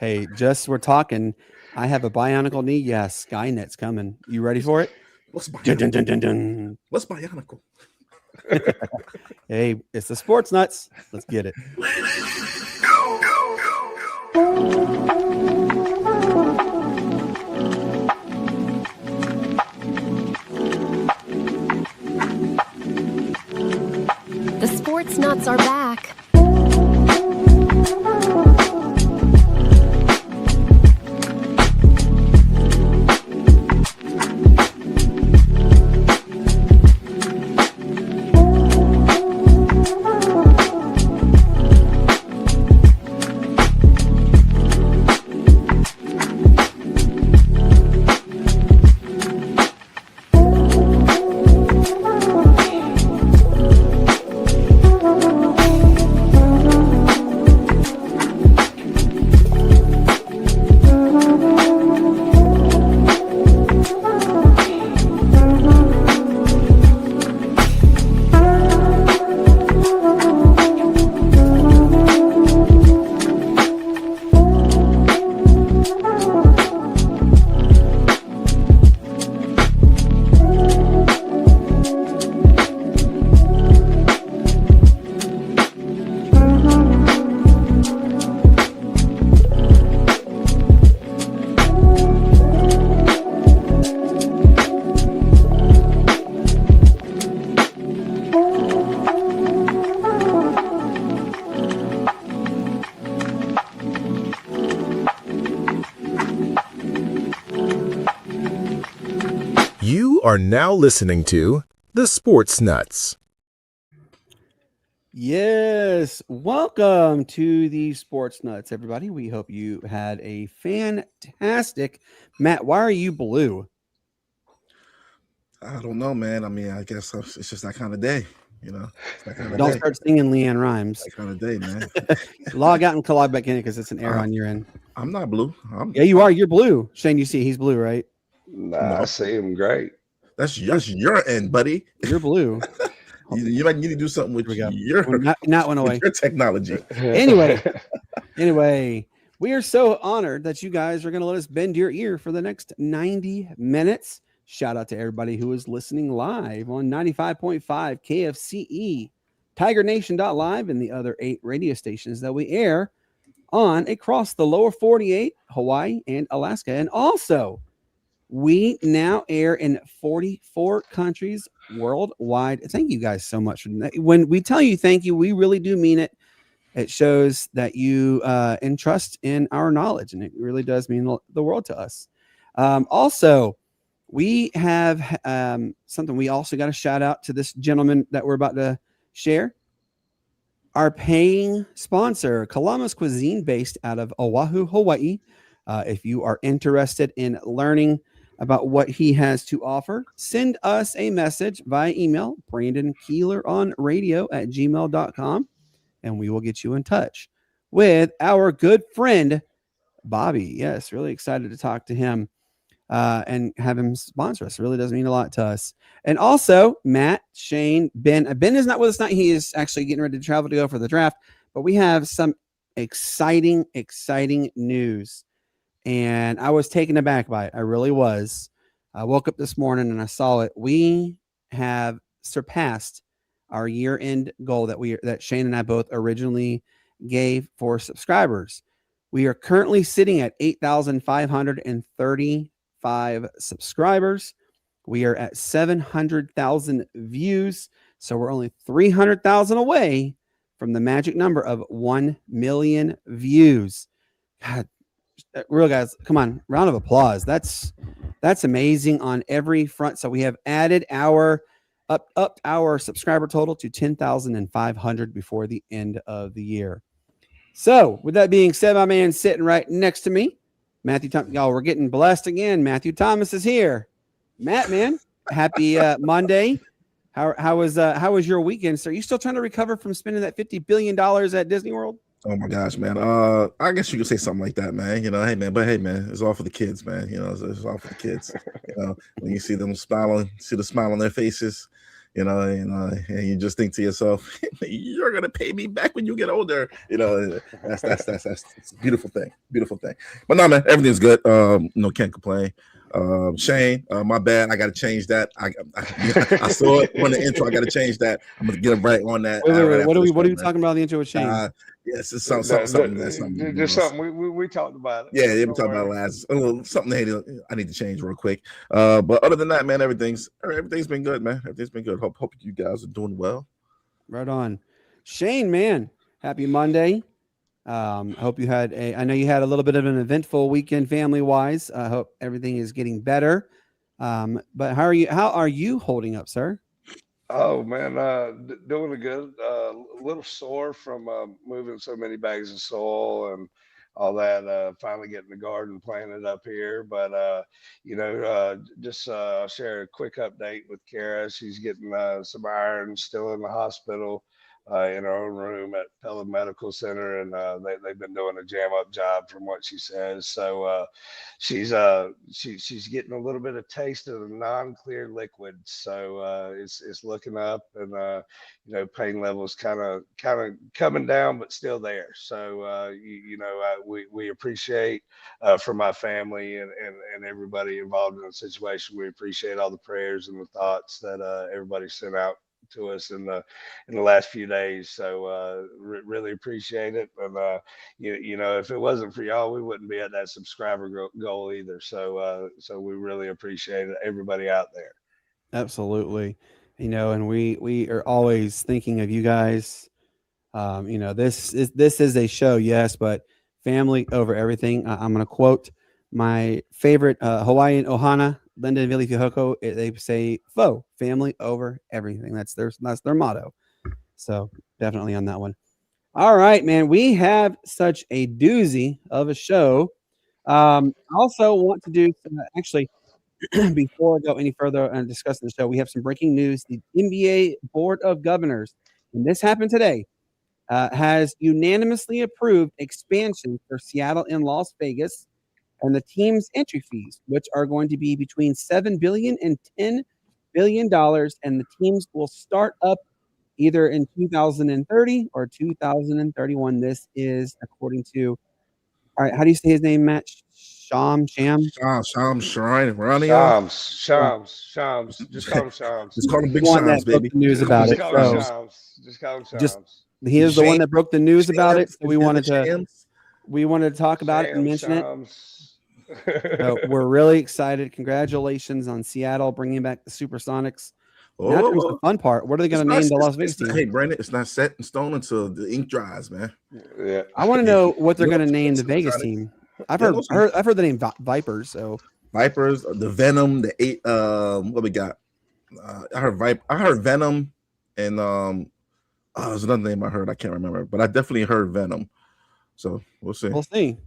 Hey, just we're talking. I have a bionicle knee. Yes, Skynet's coming. You ready for it? What's Dun, dun, dun, bionicle? dun, dun. What's bionicle? Hey, it's the Sportz Nutz. Let's get it. The Sportz Nutz are back. You are now listening to the Sportz Nutz. Yes, welcome to the Sportz Nutz, everybody. We hope you had a fantastic. Matt, why are you blue? I don't know, man. I mean, I guess it's just that kind of day, you know. It's that kind of Don't day. start singing Leanne Rhymes. That kind of day, man. Log out and collide back in it because it's an error on your end. I'm not blue. Yeah, you are. You're blue. Shane, you see he's blue, right? Nah, I see him great. That's your end, buddy. You're blue. You might need to do something with your not went away. your technology. Anyway, we are so honored that you guys are going to let us bend your ear for the next 90 minutes. Shout out to everybody who is listening live on 95.5 KFCE, TigerNation.live, and the other 8 radio stations that we air on across the lower 48, Hawaii, and Alaska. And also, we now air in 44 countries worldwide. Thank you guys so much. When we tell you thank you, we really do mean it. It shows that you entrust in our knowledge, and it really does mean the world to us. Also, we have something we also got to shout out to this gentleman that we're about to share. Our paying sponsor, Columbus Cuisine, based out of Oahu, Hawaii. If you are interested in learning about what he has to offer, send us a message via email, BrandonKeelerOnRadio@gmail.com, and we will get you in touch with our good friend, Bobby. Yes, really excited to talk to him and have him sponsor us. It really does mean a lot to us. And also, Matt, Shane, Ben. Ben is not with us tonight. He is actually getting ready to travel to go for the draft, but we have some exciting news. And I was taken aback by it. I really was. I woke up this morning and I saw it. We have surpassed our year-end goal that Shane and I both originally gave for subscribers. We are currently sitting at 8,535 subscribers. We are at 700,000 views. So we're only 300,000 away from the magic number of 1 million views. God, real guys, come on, round of applause. That's amazing on every front. So we have added our our subscriber total to 10,500 before the end of the year. So with that being said, my man sitting right next to me, Matthew Thomas. Y'all, we're getting blessed again. Matthew Thomas is here. Matt, man, happy Monday. How was your weekend, sir? Are you still trying to recover from spending that $50 billion at Disney World? Oh my gosh, man. I guess you could say something like that, man. You know, hey man, it's all for the kids, man. You know, it's all for the kids. You know, when you see them smiling, see the smile on their faces, and you just think to yourself, you're gonna pay me back when you get older. That's it's a beautiful thing. But no, man, everything's good. Can't complain. Shane, my bad. I got to change that. I saw it on the intro. I got to change that. I'm gonna get it right on that. Wait. What are you talking about in the intro with Shane? Yes, it's something. Just something we talked about it. Yeah, we talked about it last. A little something I need to change real quick. But other than that, man, everything's been good, man. Everything's been good. Hope you guys are doing well. Right on. Shane, man, happy Monday. Hope you had I know you had a little bit of an eventful weekend family wise. I hope everything is getting better. But how are you holding up, sir? Oh man, doing good. A little sore from moving so many bags of soil and all that. Finally getting the garden planted up here, but just share a quick update with Kara. She's getting some iron, still in the hospital. In her own room at Pelham Medical Center, and they've been doing a jam up job from what she says. So she's getting a little bit of taste of the non-clear liquid. So it's looking up, and pain levels kind of coming down, but still there. So we appreciate for my family and everybody involved in the situation. We appreciate all the prayers and the thoughts that everybody sent out to us in the last few days. So really appreciate it. And if it wasn't for y'all, we wouldn't be at that subscriber goal either. So we really appreciate it, everybody out there. Absolutely. And we are always thinking of you guys. This is a show, yes, but family over everything. I'm going to quote my favorite Hawaiian ohana, Linda and Vili Fihoko. They say "Fo, family over everything." That's their motto. So definitely on that one. All right, man. We have such a doozy of a show. Also want to do actually before I go any further and discuss the show, we have some breaking news. The NBA Board of Governors, and this happened today, has unanimously approved expansion for Seattle and Las Vegas and the team's entry fees, which are going to be between $7 billion and $10 billion, and the teams will start up either in 2030 or 2031. This is according to, all right, how do you say his name, Matt? Shams. Shrine, Ronnie. Shams. Just call him Shams. Just call him Big Shams, baby. The news about it. Just call him Shams. He is the one that broke the news about it. So we wanted to talk about it and mention it. So we're really excited. Congratulations on Seattle bringing back the Supersonics. Now comes the fun part. What are they going to name the Las Vegas team? Hey, Brandon, it's not set in stone until the ink dries, man. Yeah. I want to know what they're going to name the Vegas team. I've heard the name Vipers. So Vipers, the Venom, the 8. What we got? I heard Venom, and there's another name I heard. I can't remember, but I definitely heard Venom. So we'll see.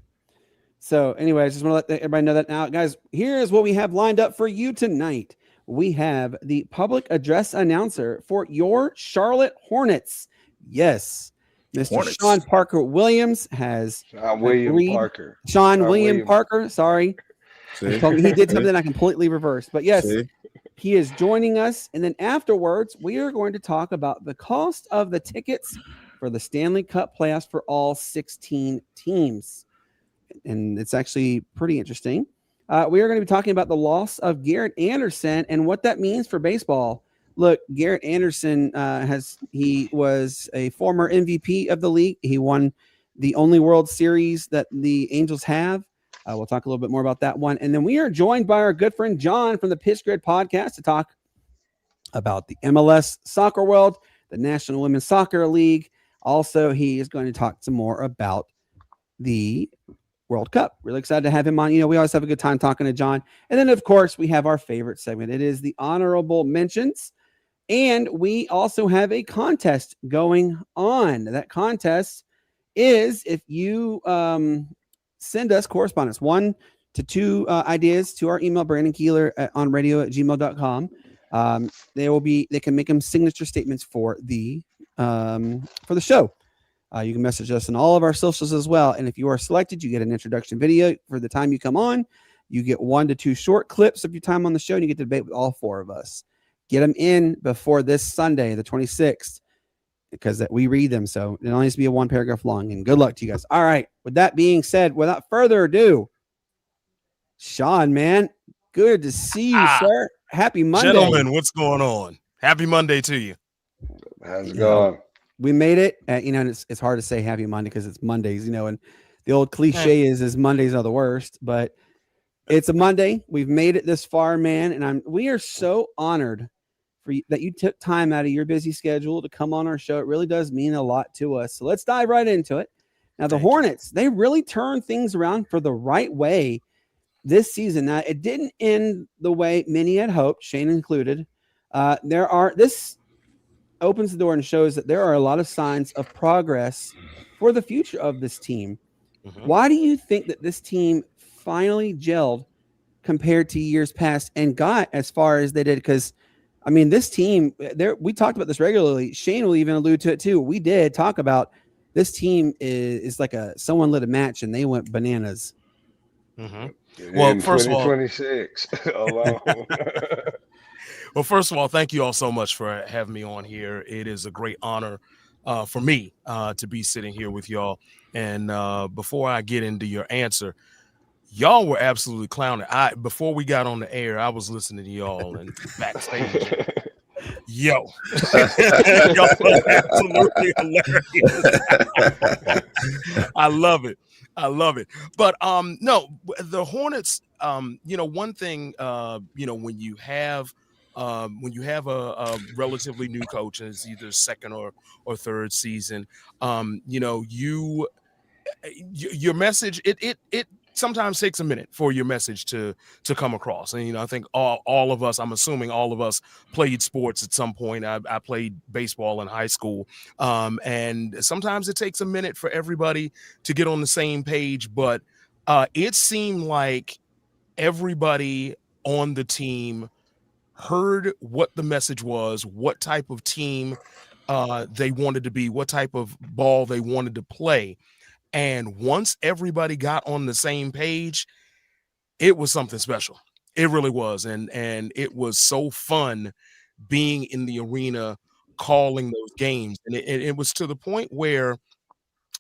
So anyway, I just want to let everybody know that now, guys. Here's what we have lined up for you tonight. We have the public address announcer for your Charlotte Hornets. Yes, Mr. Shawn Parker Williams has Shawn William Parker. Sorry. He did something I completely reversed. But yes, he is joining us. And then afterwards, we are going to talk about the cost of the tickets for the Stanley Cup Playoffs for all 16 teams. And it's actually pretty interesting. We are going to be talking about the loss of Garret Anderson and what that means for baseball. Look, Garret Anderson he was a former MVP of the league. He won the only World Series that the Angels have. We'll talk a little bit more about that one. And then we are joined by our good friend John from the Pitch Grid podcast to talk about the MLS soccer world, the National Women's Soccer League. Also, he is going to talk some more about the World Cup. Really excited to have him on. We always have a good time talking to John. And then, of course, we have our favorite segment. It is the honorable mentions. And we also have a contest going on. That contest is if you send us correspondence, 1 to 2 ideas to our email, brandonkeeler@onradio@gmail.com. They can make them signature statements for the show. You can message us on all of our socials as well. And if you are selected, you get an introduction video for the time you come on. You get 1 to 2 short clips of your time on the show, and you get to debate with all 4 of us. Get them in before this Sunday, the 26th, because we read them. So it only needs to be a 1 paragraph long. And good luck to you guys. All right. With that being said, without further ado, Shawn, man, good to see you, sir. Happy Monday. Gentlemen, what's going on? Happy Monday to you. How's it going? We made it. And it's hard to say happy Monday because it's Mondays, and the old cliche is Mondays are the worst, but it's a Monday. We've made it this far, man. And we are so honored that you took time out of your busy schedule to come on our show. It really does mean a lot to us. So let's dive right into it. Now, the Hornets, they really turned things around for the right way this season. Now, it didn't end the way many had hoped, Shane included. This opens the door and shows that there are a lot of signs of progress for the future of this team. Mm-hmm. Why do you think that this team finally gelled compared to years past and got as far as they did? Because this team, we talked about this regularly. Shane will even allude to it too. We did talk about this team is like someone lit a match and they went bananas. Mm-hmm. Well, first of all, 2026 alone. Well, first of all, thank you all so much for having me on here. It is a great honor for me to be sitting here with y'all. And before I get into your answer, y'all were absolutely clowning. Before we got on the air, I was listening to y'all and backstage. Yo, y'all are absolutely hilarious. I love it. But no, the Hornets. One thing. When you have a relatively new coach, and it's either second or third season, your message it sometimes takes a minute for your message to come across. And I think all of us, I'm assuming all of us played sports at some point. I played baseball in high school, and sometimes it takes a minute for everybody to get on the same page. But it seemed like everybody on the team heard what the message was, what type of team they wanted to be, what type of ball they wanted to play. And once everybody got on the same page, it was something special. It really was. And it was so fun being in the arena, calling those games. And it was to the point where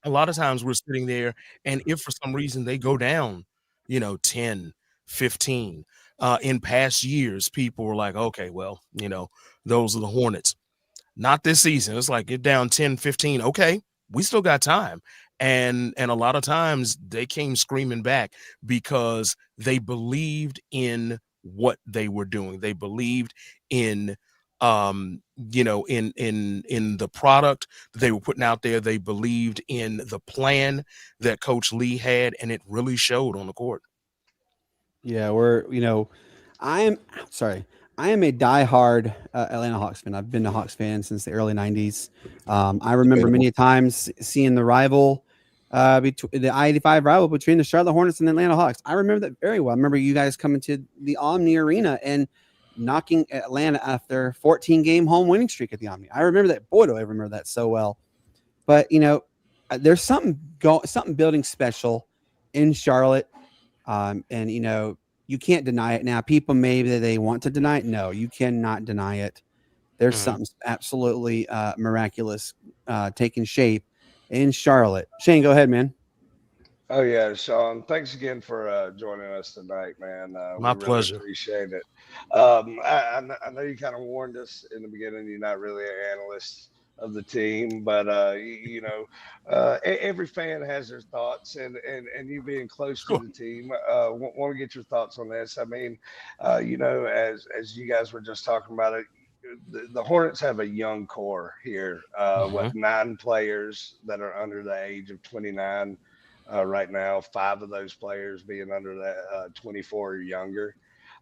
a lot of times we're sitting there, and if for some reason they go down, 10, 15, in past years, people were like, okay, well, those are the Hornets. Not this season. It's like, get down 10, 15. Okay, we still got time. And a lot of times they came screaming back because they believed in what they were doing. They believed in, in the product that they were putting out there. They believed in the plan that Coach Lee had, and it really showed on the court. Yeah, I am a diehard Atlanta Hawks fan. I've been a Hawks fan since the early 90s. I remember many times seeing the rival, the I-85 rival between the Charlotte Hornets and the Atlanta Hawks. I remember that very well. I remember you guys coming to the Omni Arena and knocking Atlanta after 14-game home winning streak at the Omni. I remember that. Boy, do I remember that so well. But, there's something building special in Charlotte. And you can't deny it now. People maybe they want to deny it. No, you cannot deny it. There's something absolutely miraculous taking shape in Charlotte. Shane, go ahead, man. Oh yeah, Shawn, thanks again for joining us tonight, man. My pleasure. Appreciate it. I know you kind of warned us in the beginning. You're not really an analyst of the team, but every fan has their thoughts, and you being close to the team, want to get your thoughts on this. I mean, as you guys were just talking about it, the Hornets have a young core here, with 9 players that are under the age of 29 right now, 5 of those players being under that 24 or younger.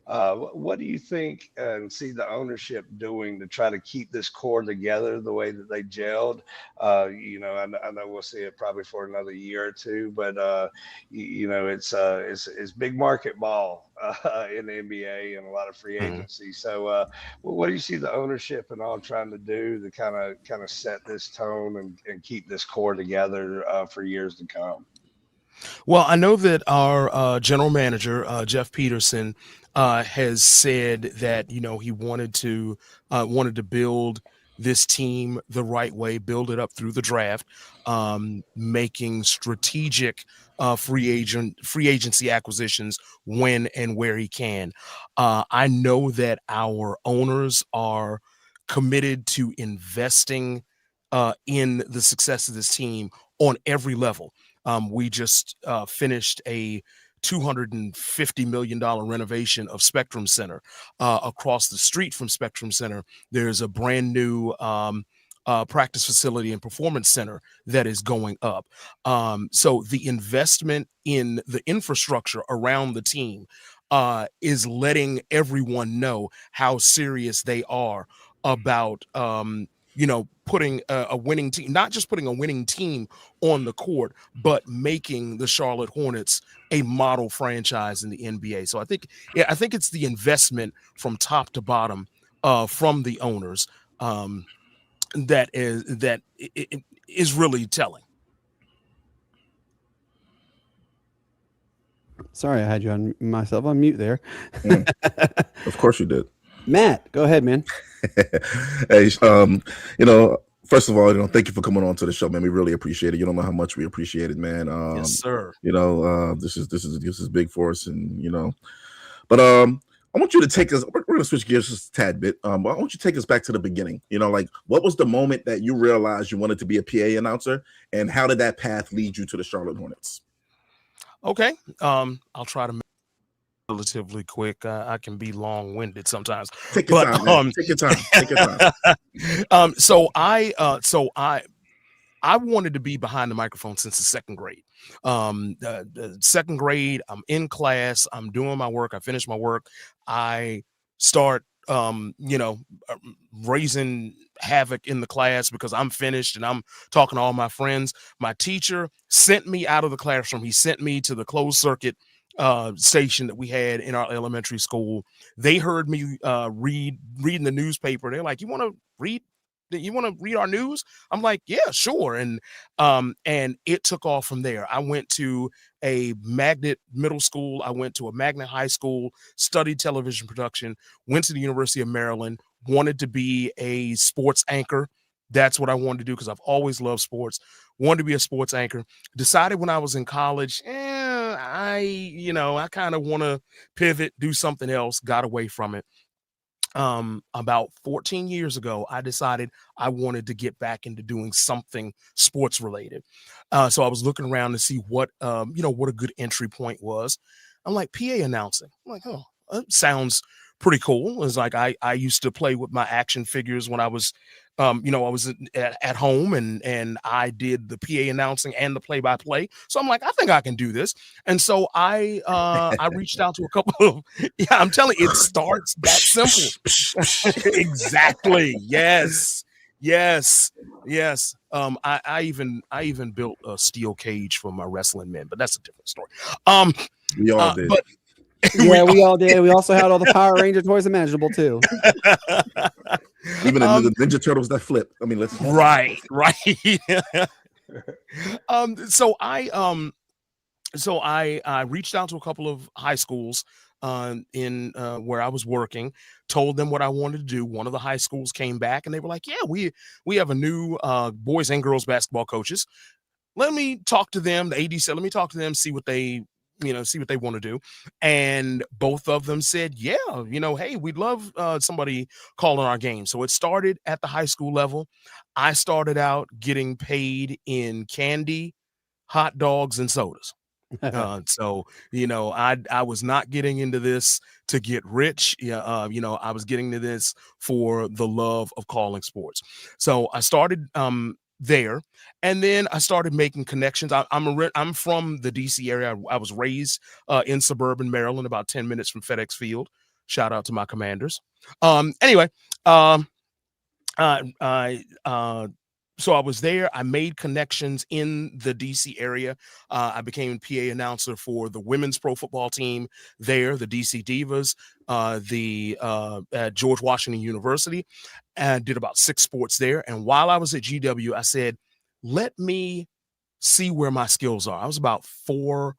What do you think and see the ownership doing to try to keep this core together the way that they gelled? I know we'll see it probably for another year or two, but it's big market ball in the NBA and a lot of free agency. So what do you see the ownership and all trying to do to kind of set this tone and keep this core together for years to come? Well, I know that our general manager, Jeff Peterson, has said that he wanted to build this team the right way, build it up through the draft, making strategic free agency acquisitions when and where he can. I know that our owners are committed to investing in the success of this team on every level. We just finished a $250 million renovation of Spectrum Center. Across the street from Spectrum Center, there's a brand new practice facility and performance center that is going up. So the investment in the infrastructure around the team is letting everyone know how serious they are about putting a winning team, not just putting a winning team on the court, but making the Charlotte Hornets a model franchise in the NBA. So I think it's the investment from top to bottom from the owners that is really telling. Sorry, I had you on myself on mute there. Of course you did. Matt, go ahead, man. Hey, first of all, thank you for coming on to the show, man. We really appreciate it. You don't know how much we appreciate it, man. Yes, sir. This is big for us, and but I want you to take us. We're gonna switch gears just a tad bit. But I want you to take us back to the beginning. Like what was the moment that you realized you wanted to be a PA announcer, and how did that path lead you to the Charlotte Hornets? Okay, I'll try to make it relatively quick. I can be long-winded sometimes. Take your time, man. Take your time. Take your time. So I wanted to be behind the microphone since the second grade. The second grade, I'm in class, I'm doing my work, I finish my work, I start raising havoc in the class because I'm finished and I'm talking to all my friends. My teacher sent me out of the classroom. He sent me to the closed circuit station that we had in our elementary school. They heard me reading the newspaper. They're like, you want to read our news? I'm like, yeah, sure. And it took off from there. I went to a magnet middle school. I went to a magnet high school, studied television production, went to the University of Maryland, wanted to be a sports anchor. That's what I wanted to do because I've always loved sports. Wanted to be a sports anchor. Decided when I was in college, I kind of want to pivot, do something else, got away from it. About 14 years ago, I decided I wanted to get back into doing something sports related. So I was looking around to see what a good entry point was. I'm like, PA announcing. I'm like, oh, that sounds pretty cool. It's like I used to play with my action figures when I was I was at home and I did the PA announcing and the play-by-play. So I'm like, I think I can do this. And so I reached out to a couple of, I'm telling you, it starts that simple. Exactly. Yes. I even built a steel cage for my wrestling men, but that's a different story. We all did. But, yeah, we all did. We also had all the Power Ranger toys imaginable too. Even the Ninja Turtles that flip. I mean, let's right. So I reached out to a couple of high schools in where I was working, told them what I wanted to do. One of the high schools came back and they were like, yeah, we have a new boys and girls basketball coaches. Let me talk to them. The AD said, let me talk to them, see what they want to do. And both of them said, yeah, hey, we'd love somebody calling our game. So it started at the high school level. I started out getting paid in candy, hot dogs, and sodas. So, I was not getting into this to get rich. I was getting into this for the love of calling sports. So I started there, and then I started making connections. I'm from the DC area. I was raised in suburban Maryland, about 10 minutes from FedEx Field. Shout out to my Commanders. So I was there. I made connections in the DC area. I became PA announcer for the women's pro football team there, the DC Divas, at George Washington University, and did about 6 sports there. And while I was at GW, I said, let me see where my skills are. I was about 4-5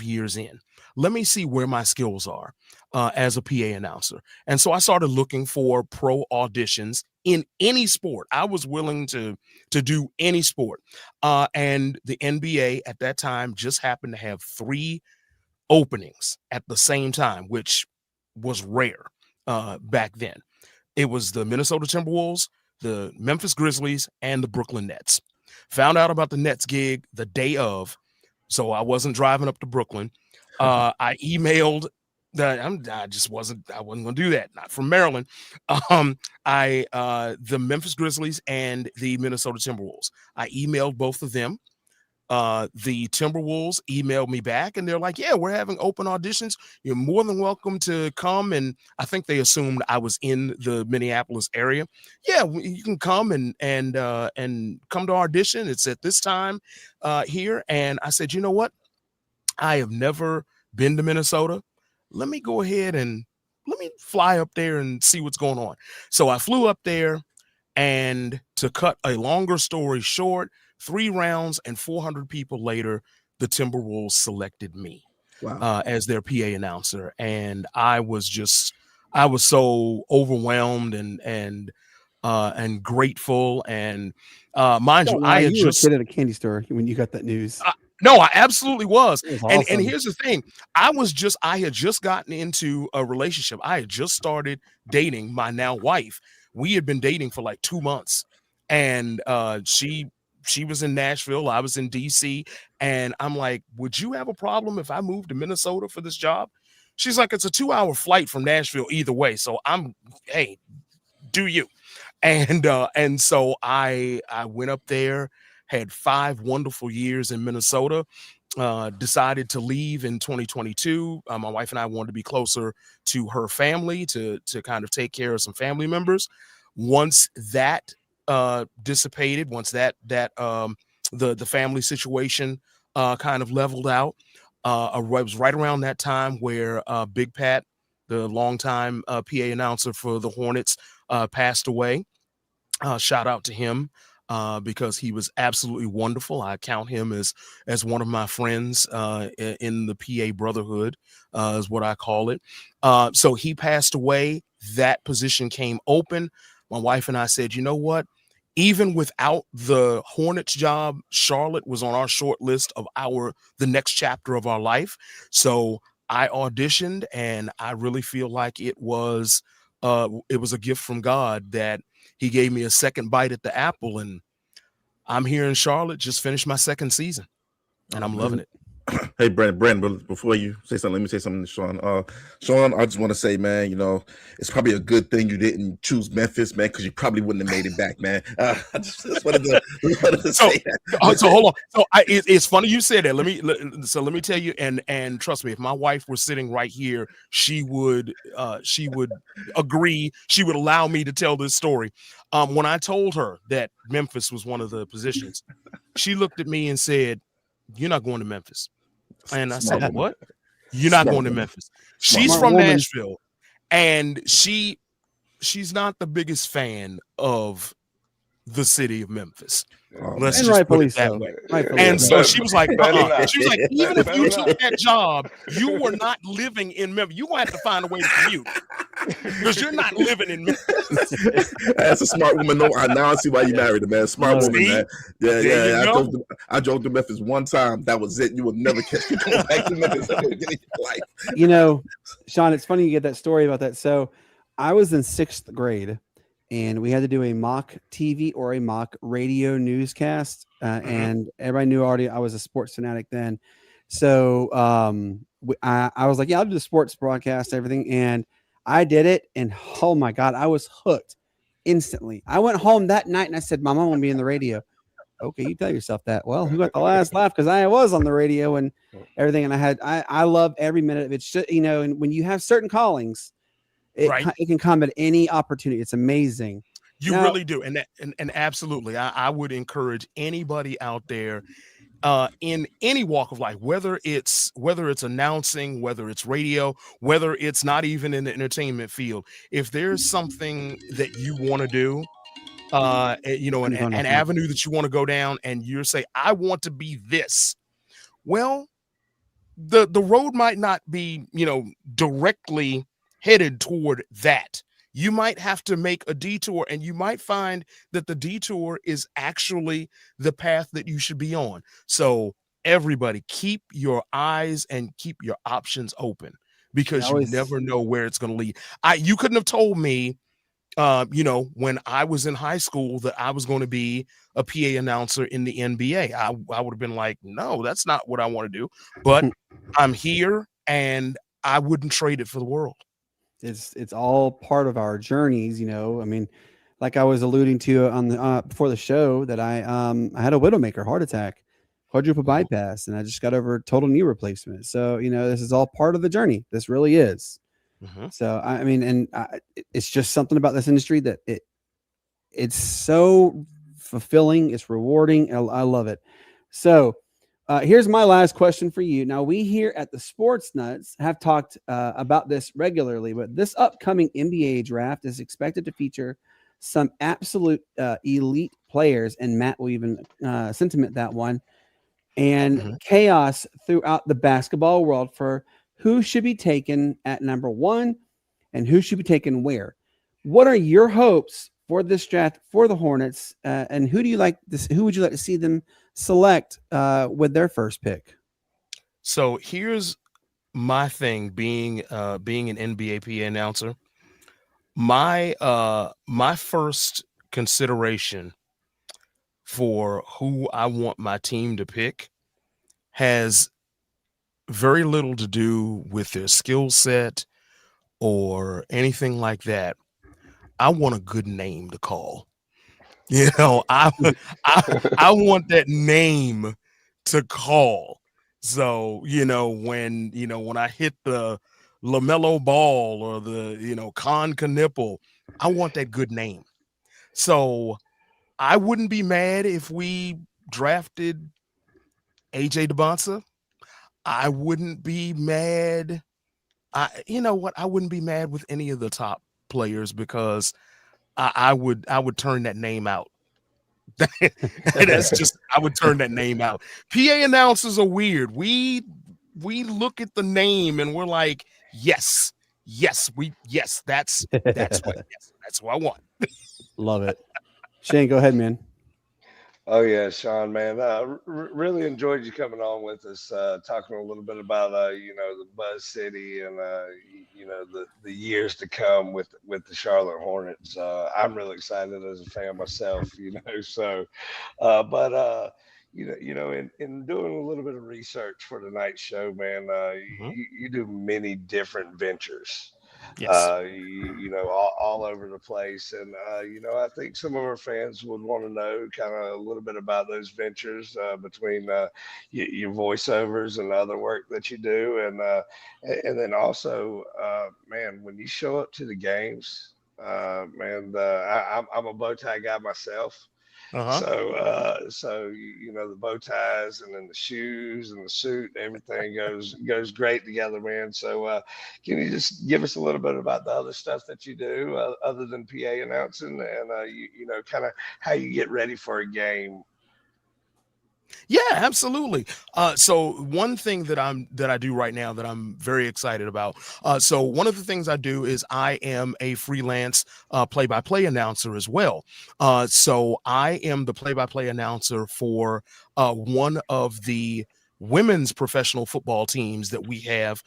years in. Let me see where my skills are as a PA announcer. And so I started looking for pro auditions in any sport. I was willing to do any sport. And the NBA at that time just happened to have 3 openings at the same time, which was rare back then. It was the Minnesota Timberwolves, the Memphis Grizzlies, and the Brooklyn Nets. Found out about the Nets gig the day of, so I wasn't driving up to Brooklyn. I emailed I wasn't going to do that. Not from Maryland. The Memphis Grizzlies and the Minnesota Timberwolves. I emailed both of them. The Timberwolves emailed me back and they're like, yeah, we're having open auditions. You're more than welcome to come. And I think they assumed I was in the Minneapolis area. Yeah, you can come and come to audition. It's at this time here. And I said, you know what? I have never been to Minnesota. Let me go ahead and let me fly up there and see what's going on. So I flew up there, and to cut a longer story short, 3 rounds and 400 people later, the Timberwolves selected me as their PA announcer. And I was so overwhelmed and grateful. And mind you, I had you just were a kid at a candy store when you got that news. No, I absolutely was. Awesome. And here's the thing. I had just gotten into a relationship. I had just started dating my now wife. We had been dating for like 2 months. And she was in Nashville. I was in DC. And I'm like, would you have a problem if I moved to Minnesota for this job? She's like, it's a 2-hour flight from Nashville either way. So hey, do you? And so I went up there, had 5 wonderful years in Minnesota, decided to leave in 2022. My wife and I wanted to be closer to her family to kind of take care of some family members. Once that dissipated, once that the family situation kind of leveled out, it was right around that time where Big Pat, the longtime PA announcer for the Hornets, passed away. Shout out to him. Because he was absolutely wonderful. I count him as one of my friends in the PA brotherhood, is what I call it. So he passed away. That position came open. My wife and I said, you know what? Even without the Hornets job, Charlotte was on our short list of the next chapter of our life. So I auditioned, and I really feel like it was a gift from God that he gave me a second bite at the apple, and I'm here in Charlotte, just finished my 2nd season, and I'm loving it. Hey, Brandon, before you say something, let me say something to Shawn. Shawn, I just want to say, man, it's probably a good thing you didn't choose Memphis, man, because you probably wouldn't have made it back, man. I just wanted to say that. So hold on. So it's funny you said that. Let me tell you, and trust me, if my wife were sitting right here, she would agree. She would allow me to tell this story. When I told her that Memphis was one of the positions, she looked at me and said, "You're not going to Memphis." And I said, "What? You're not going to Memphis?" She's from Nashville, and she's not the biggest fan of the city of Memphis. Let's just put it that way. And so she was like, she was like, even if you took that job, you were not living in Memphis. You're gonna have to find a way to commute because you're not living in Memphis. That's a smart woman. No, now I see why you married her, man. Smart woman, man. Yeah. I drove to Memphis one time. That was it. You will never catch me going back to Memphis ever again in your life. Shawn, it's funny you get that story about that. So I was in 6th grade, and we had to do a mock TV or a mock radio newscast. And everybody knew already I was a sports fanatic then. So I was like, yeah, I'll do the sports broadcast, everything. And I did it. And oh my God, I was hooked instantly. I went home that night and I said, my mom won't be in the radio. Okay, you tell yourself that. Well, who got the last laugh? Because I was on the radio and everything. And I love every minute of it. It's just, and when you have certain callings, it can come at any opportunity. It's amazing. You really do. And absolutely, I would encourage anybody out there in any walk of life, whether it's announcing, whether it's radio, whether it's not even in the entertainment field, if there's something that you want to do, an avenue that you want to go down, and you say, I want to be this. Well, the road might not be, directly headed toward that. You might have to make a detour, and you might find that the detour is actually the path that you should be on. So everybody, keep your eyes and keep your options open, because you never know where it's going to lead. You couldn't have told me, when I was in high school, that I was going to be a PA announcer in the NBA. I would have been like, no, that's not what I want to do. But I'm here, and I wouldn't trade it for the world. It's all part of our journeys, I mean, like I was alluding to on the before the show, that I had a widowmaker heart attack, quadruple bypass, and I just got over total knee replacement. So this is all part of the journey. This really is. So I mean, it's just something about this industry that it's so fulfilling. It's rewarding. I love it. So here's my last question for you. Now, we here at the Sportz Nutz have talked about this regularly, but this upcoming NBA draft is expected to feature some absolute elite players, and Matt will even sentiment that one, and chaos throughout the basketball world for who should be taken at number 1 and who should be taken where. What are your hopes for this draft for the Hornets, and who would you like to see them select with their first pick? So here's my thing, being an NBA PA announcer. My first consideration for who I want my team to pick has very little to do with their skill set or anything like that. I want a good name to call. I want that name to call. So, when I hit the LaMelo Ball or the, Con Knipple, I want that good name. So I wouldn't be mad if we drafted AJ DeBonsa. I wouldn't be mad. I wouldn't be mad with any of the top players, because I would turn that name out. I would turn that name out. PA announcers are weird. We look at the name and we're like, yes, that's what I want. Love it. Shane, go ahead, man. Oh yeah, Shawn, man, really enjoyed you coming on with us, talking a little bit about the Buzz City and the years to come with the Charlotte Hornets. I'm really excited as a fan myself, So, but in doing a little bit of research for tonight's show, man, you do many different ventures. Yes. All over the place. And, I think some of our fans would want to know kind of a little bit about those ventures between your voiceovers and other work that you do. And then also, man, when you show up to the games, I'm a bow tie guy myself. So the bow ties and then the shoes and the suit, everything goes great together, man. So can you just give us a little bit about the other stuff that you do other than PA announcing, and kind of how you get ready for a game? Yeah, absolutely. So one thing that I do right now that I'm very excited about. So one of the things I do is I am a freelance play-by-play announcer as well. So I am the play-by-play announcer for one of the women's professional football teams that we have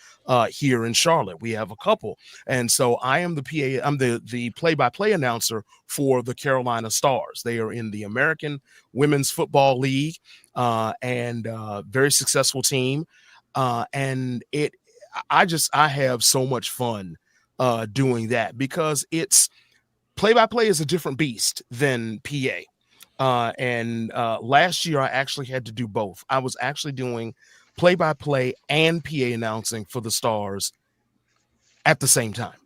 here in Charlotte. We have a couple. And so I am I'm the play-by-play announcer for the Carolina Stars. They are in the American Women's Football League, and very successful team. And I have so much fun doing that, because it's play-by-play is a different beast than PA. And last year I actually had to do both. I was actually doing play-by-play and PA announcing for the Stars at the same time.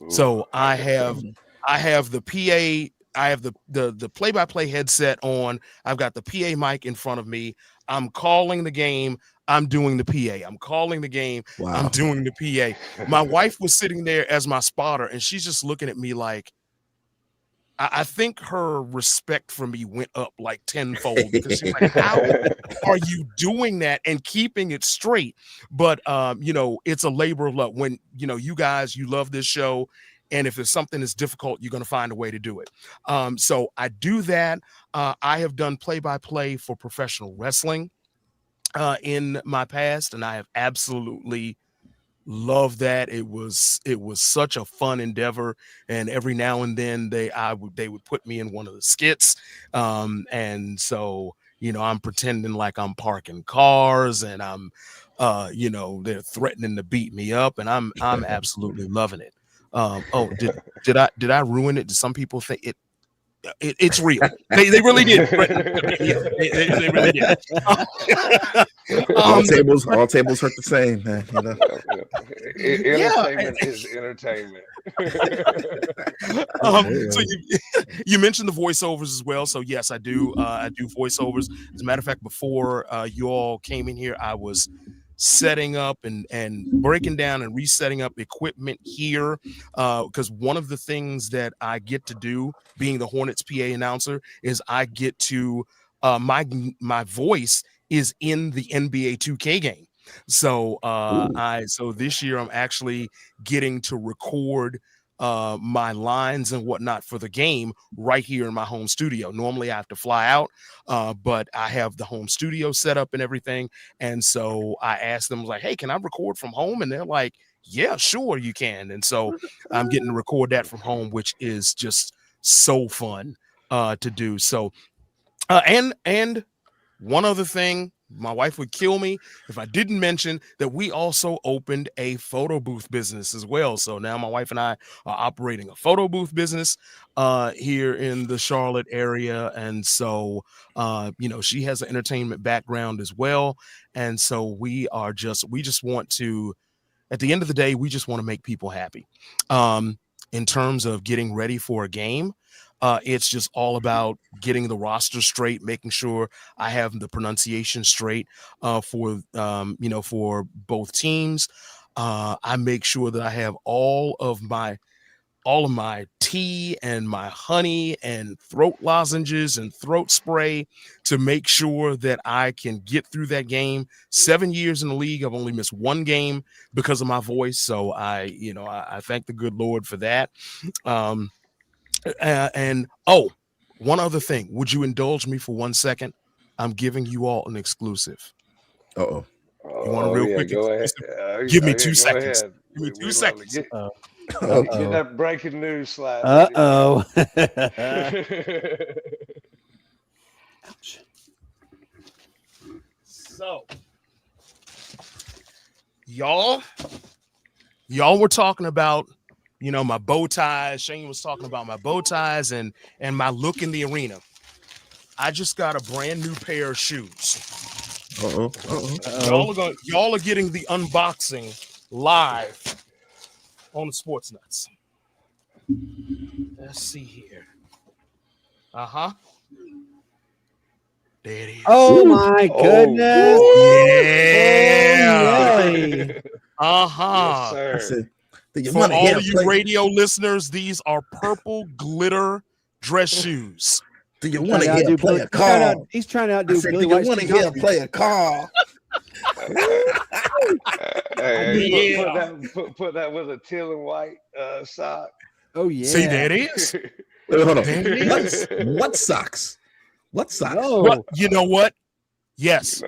So I have the PA, I have the play-by-play headset on. I've got the PA mic in front of me. I'm calling the game. I'm doing the PA. I'm calling the game. Wow. I'm doing the PA. My wife was sitting there as my spotter, and she's just looking at me like, I think her respect for me went up like tenfold because she's like, how are you doing that and keeping it straight? But, you know, it's a labor of love when, you know, you guys, you love this show. And if there's something that's difficult, you're going to find a way to do it. So I do that. I have done play-by-play for professional wrestling in my past, and I have absolutely loved that. It was such a fun endeavor, and every now and then they would put me in one of the skits, and so, you know, I'm pretending like I'm parking cars, and I'm you know, they're threatening to beat me up, and I'm absolutely loving it. Did I ruin it? Did some people think it's real? They really did. They really did. All tables hurt the same, man. You know? Entertainment is entertainment. So you mentioned the voiceovers as well. So yes, I do. I do voiceovers. As a matter of fact, before you all came in here, I was setting up and breaking down and resetting up equipment here, because one of the things that I get to do being the Hornets PA announcer is I get to my voice is in the NBA 2K game. So so this year I'm actually getting to record my lines and whatnot for the game right here in my home studio. Normally I have to fly out, but I have the home studio set up and everything. And so I asked them, like, hey, can I record from home? And they're like, yeah, sure you can. And so I'm getting to record that from home, which is just so fun to do. So and one other thing, my wife would kill me if I didn't mention that we also opened a photo booth business as well. So now my wife and I are operating a photo booth business here in the Charlotte area. And so, you know, she has an entertainment background as well. And so we just want to, at the end of the day, we just want to make people happy. In terms of getting ready for a game, it's just all about getting the roster straight, making sure I have the pronunciation straight for you know, for both teams. I make sure that I have all of my tea and my honey and throat lozenges and throat spray to make sure that I can get through that game. 7 years in the league, I've only missed one game because of my voice. So I thank the good Lord for that. And one other thing, would you indulge me for 1 second? I'm giving you all an exclusive. Uh-oh. You want a real quick go ahead. Give me 2 seconds. Ahead. Give me 2 seconds. Get that breaking news slide. Uh-oh. Ouch. So, y'all were talking about, you know, my bow ties. Shane was talking about my bow ties and my look in the arena. I just got a brand new pair of shoes. Y'all are getting the unboxing live on the Sportz Nutz. Let's see here. There it is. Oh my goodness. Yeah. Yes, sir. For all of you radio listeners, these are purple glitter dress shoes. Do you want to hear play a call? He's trying to outdo Billy Do you want to hear play a call? Put that with a teal and white sock. Oh yeah. See, there it is. Wait, hold on. There it is. What socks? What socks? Oh. Well, you know what? Yes.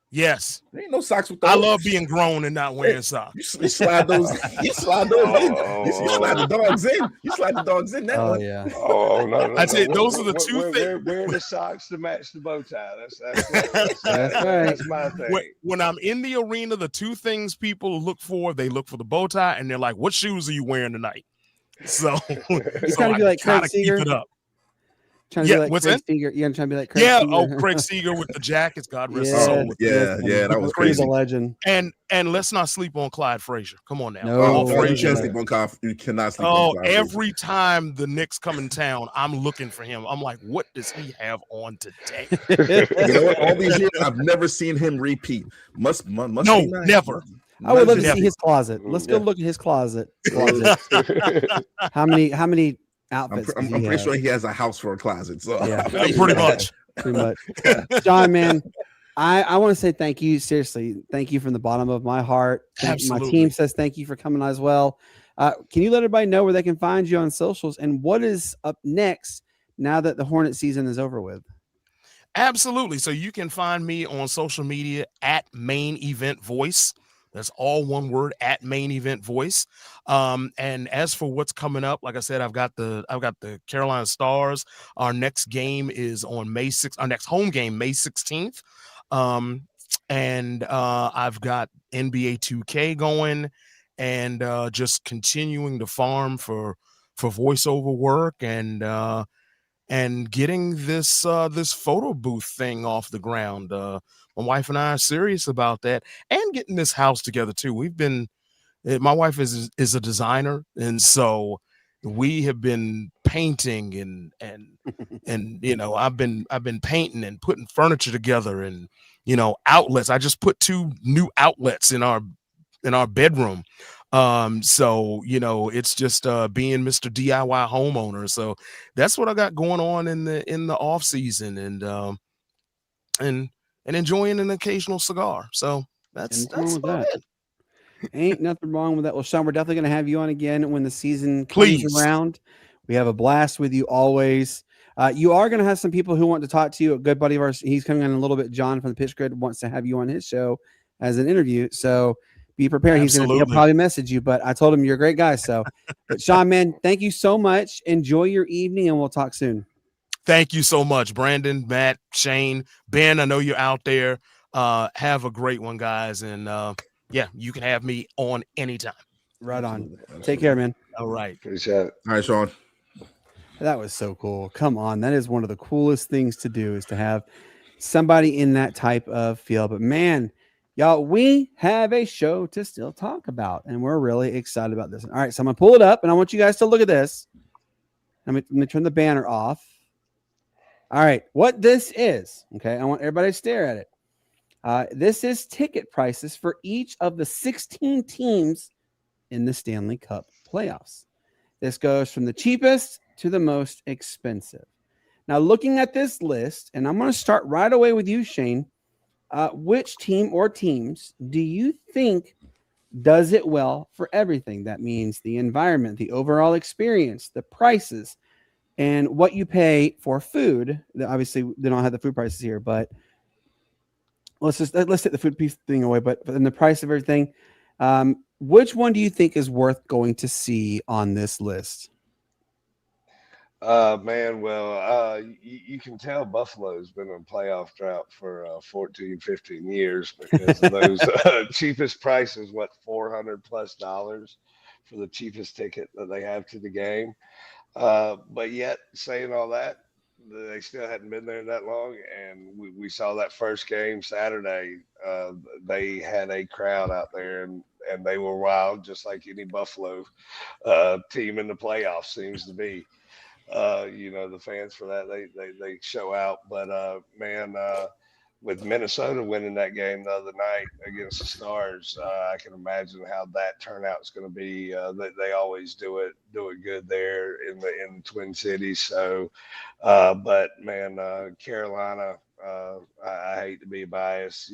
Yes. There ain't no socks with those. I love being grown and not wearing socks. You slide those. You slide those in. You slide the dogs in. You slide the dogs in. That one. Yeah. No. I said those are the two things. Wear the socks to match the bow tie. That's right. That's my thing. When I'm in the arena, the two things people look for the bow tie, and they're like, "What shoes are you wearing tonight?" So It's gotta be like Craig Seager. Keep it up. Trying to be like what's Craig that? Seager. You're trying to be like Craig Yeah. Seager. Oh, Craig Seager with the jackets. God rest his soul. Yeah, that was He's crazy. a legend. And let's not sleep on Clyde Frazier. Come on now. No. You can't sleep on Clyde. You cannot sleep on Clyde. Every time the Knicks come in town, I'm looking for him. I'm like, what does he have on today? You know what? All these years, I've never seen him repeat. Must No, be nice. never. I would love to Never. see his closet. Let's go look at his closet. How many outfits. I'm pretty sure he has a house for a closet. So Yeah. Pretty much. Pretty much. John, man, I want to say thank you. Seriously, thank you from the bottom of my heart. My Absolutely. team says thank you for coming on as well. Can you let everybody know where they can find you on socials and what is up next now that the Hornet season is over with? Absolutely. So you can find me on social media at Main Event Voice. That's all one word, at Main Event Voice. And as for what's coming up, like I said, I've got the Carolina Stars. Our next game is on May 6th. Our next home game, May 16th. And I've got NBA 2K going, and just continuing to farm for voiceover work, and getting this photo booth thing off the ground. My wife and I are serious about that, and getting this house together too. My wife is a designer, and so we have been painting and I've been painting and putting furniture together, and outlets. I just put 2 new outlets in our bedroom. So it's just being Mr. DIY homeowner. So that's what I got going on in the off season, and enjoying an occasional cigar. So that's about it. Ain't nothing wrong with that. Well, Shawn, we're definitely going to have you on again when the season comes Please. around. We have a blast with you always. You are going to have some people who want to talk to you. A good buddy of ours, he's coming in a little bit. John from the Pitch Grid wants to have you on his show as an interview. So be prepared. He'll probably message you, but I told him you're a great guy. So, but Shawn, man, thank you so much. Enjoy your evening, and we'll talk soon. Thank you so much, Brandon, Matt, Shane, Ben. I know you're out there. Have a great one, guys. And yeah, you can have me on anytime. Right on. Take care, man. All right. Appreciate it. all right, Shawn. That was so cool. Come on. That is one of the coolest things to do, is to have somebody in that type of field. But man, y'all, we have a show to still talk about, and we're really excited about this. All right, so I'm going to pull it up, and I want you guys to look at this. Let me turn the banner off. All right, what this is, okay, I want everybody to stare at it. This is ticket prices for each of the 16 teams in the Stanley Cup playoffs. This goes from the cheapest to the most expensive. Now, looking at this list, and I'm going to start right away with you, Shane. Which team or teams do you think does it well for everything? That means the environment, the overall experience, the prices, and what you pay for food. Obviously, they don't have the food prices here, but let's take the food piece thing away. But then the price of everything. Which one do you think is worth going to see on this list? Man, well, you can tell Buffalo's been in playoff drought for 14, 15 years because of those cheapest prices, $400+ for the cheapest ticket that they have to the game. But yet, saying all that, they still hadn't been there that long. And we saw that first game Saturday. They had a crowd out there, and they were wild, just like any Buffalo team in the playoffs seems to be. The fans for that, they show out. But man, with Minnesota winning that game the other night against the Stars, I can imagine how that turnout is going to be. They always do it good there in the Twin Cities. So, but man, Carolina, I hate to be biased.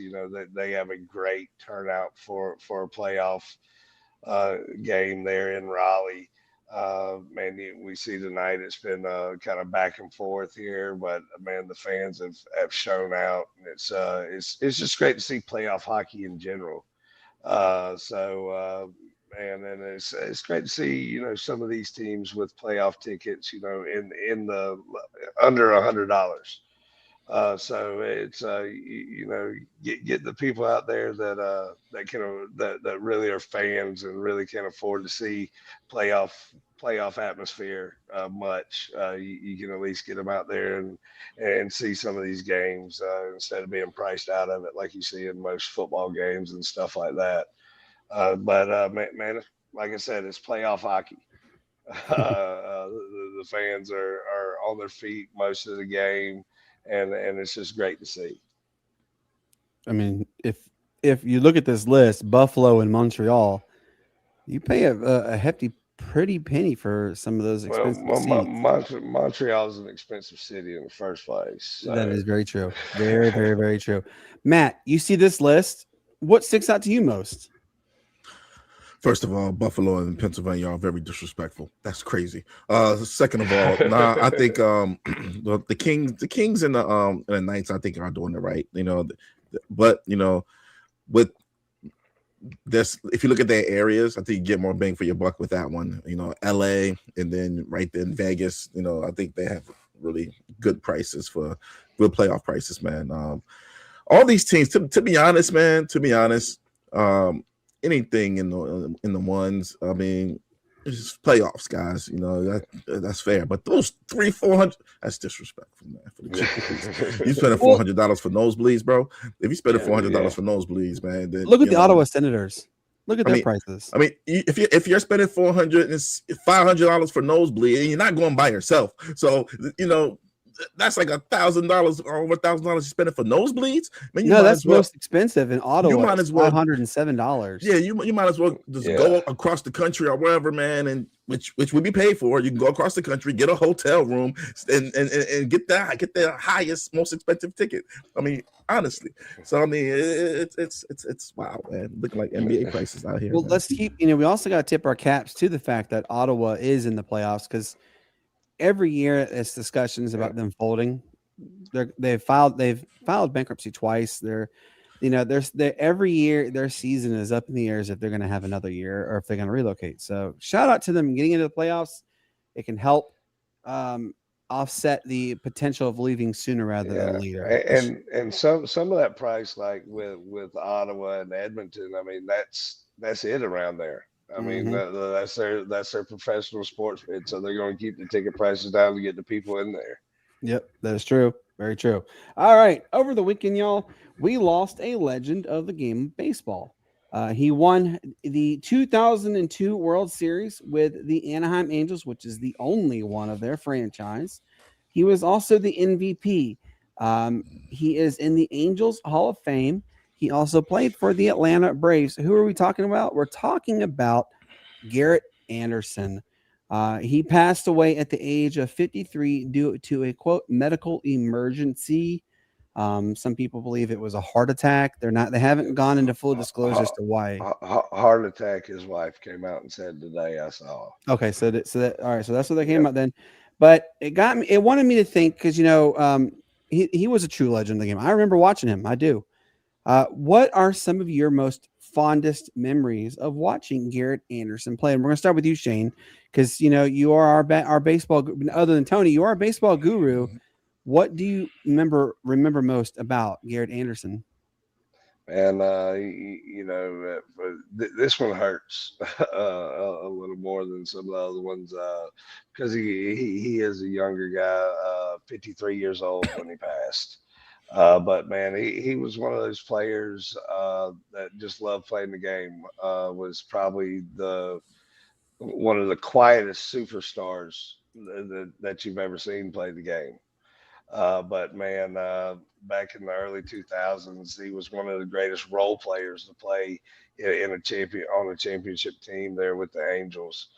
They have a great turnout for a playoff game there in Raleigh. Man, we see tonight it's been kind of back and forth here, but man, the fans have shown out. It's just great to see playoff hockey in general. Man, and it's great to see some of these teams with playoff tickets, in the under $100. So it's get the people out there that really are fans and really can afford to see playoff atmosphere much. You can at least get them out there and see some of these games instead of being priced out of it like you see in most football games and stuff like that. But man, like I said, it's playoff hockey. The fans are on their feet most of the game. And it's just great to see. I mean, if you look at this list, Buffalo and Montreal, you pay a hefty pretty penny for some of those Well, expensive seats. Montreal is an expensive city in the first place. That So. is very true. Very, very, very true. Matt, you see this list. What sticks out to you most? First of all, Buffalo and Pennsylvania are very disrespectful. That's crazy. Second of all, I think the Kings and the Knights, I think, are doing it right. But with this, if you look at their areas, I think you get more bang for your buck with that one. LA, and then right then Vegas. I think they have really good prices for good playoff prices, man. All these teams, to be honest, man. Anything in the ones, I mean, it's just playoffs, guys. That's fair. But those 300-400, that's disrespectful, man. For the you spending $400 for nosebleeds, bro. If you spend $400 for nosebleeds, man, then look at the Ottawa Senators. Look at their prices. I mean, if you're spending $400 and $500 for nosebleed, and you're not going by yourself, so that's like $1,000 or over $1,000 you're spending for nosebleeds. Man, that's most expensive in Ottawa. You might as well $507. Yeah, you might as well just go across the country or wherever, man, and which would be paid for. You can go across the country, get a hotel room, and get the highest, most expensive ticket. I mean, honestly. So I mean, it's wow, man. Looking like NBA prices out here. Well, man. let's keep. We also got to tip our caps to the fact that Ottawa is in the playoffs because every year it's discussions about them folding. They've filed bankruptcy twice. Every year their season is up in the air as if they're going to have another year or if they're going to relocate. So shout out to them getting into the playoffs. It can help offset the potential of leaving sooner rather than later. And some of that price, like with Ottawa and Edmonton, I mean that's it around there. I mean, that's their professional sports bid, so they're going to keep the ticket prices down to get the people in there. Yep, that is true. Very true. All right, over the weekend, y'all, we lost a legend of the game of baseball. He won the 2002 World Series with the Anaheim Angels, which is the only one of their franchise. He was also the MVP. He is in the Angels Hall of Fame. He also played for the Atlanta Braves. Who are we talking about? We're talking about Garret Anderson. He passed away at the age of 53 due to a, quote, medical emergency. Some people believe it was a heart attack. They haven't gone into full disclosure as to why. Heart attack, his wife came out and said today, I saw. Okay, all right, so that's what they came out then. But it wanted me to think, because he was a true legend of the game. I remember watching him. I do. What are some of your most fondest memories of watching Garret Anderson play? And we're going to start with you, Shane, because you are our baseball. Other than Tony, you are a baseball guru. What do you remember most about Garret Anderson? And this one hurts a little more than some of the other ones because he is a younger guy, 53 years old when he passed. But man, he was one of those players that just loved playing the game. Was probably one of the quietest superstars that you've ever seen play the game. But man, back in the early 2000s, he was one of the greatest role players to play on a championship team there with the Angels.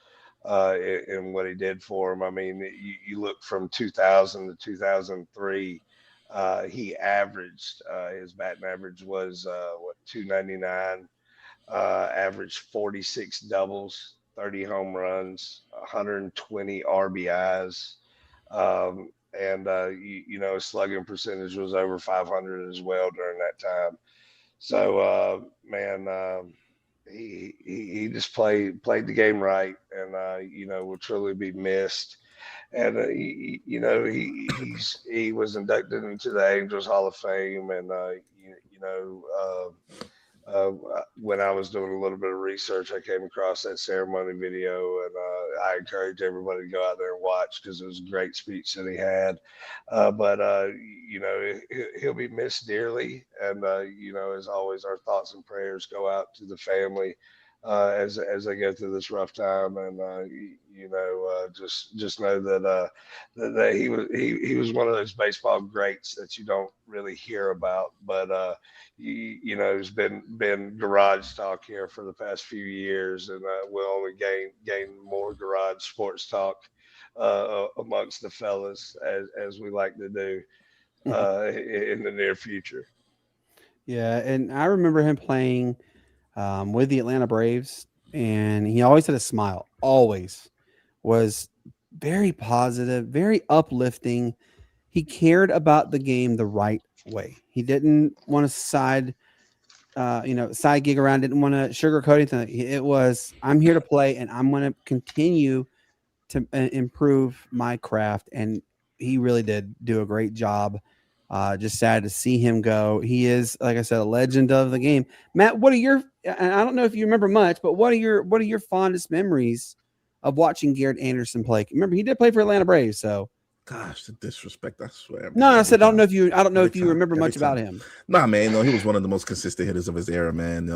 And what he did for him, I mean, you look from 2000 to 2003. He averaged his batting average was 299, averaged 46 doubles, 30 home runs, 120 RBIs, and his slugging percentage was over 500 as well during that time. So he just played the game right, and will truly be missed. And he was inducted into the Angels Hall of Fame, and when I was doing a little bit of research, I came across that ceremony video, and I encourage everybody to go out there and watch because it was a great speech that he had. But he'll be missed dearly, and as always, our thoughts and prayers go out to the family as they go through this rough time. And just know that he was one of those baseball greats that you don't really hear about, but he's been garage talk here for the past few years, and we'll only gain more garage sports talk amongst the fellas, as we like to do in the near future. Yeah, and I remember him playing with the Atlanta Braves, and he always had a smile. Always was very positive, very uplifting. He cared about the game the right way. He didn't want to side gig around. Didn't want to sugarcoat anything. It was, I'm here to play, and I'm going to continue to improve my craft. And he really did do a great job. Just sad to see him go. He is, like I said, a legend of the game. Matt, what are your? And I don't know if you remember much, but what are your fondest memories of watching Garret Anderson play? Remember, he did play for Atlanta Braves, so. Gosh, the disrespect! I swear. Man. No, I said I don't know if you remember much about him. Nah, man. No, he was one of the most consistent hitters of his era, man.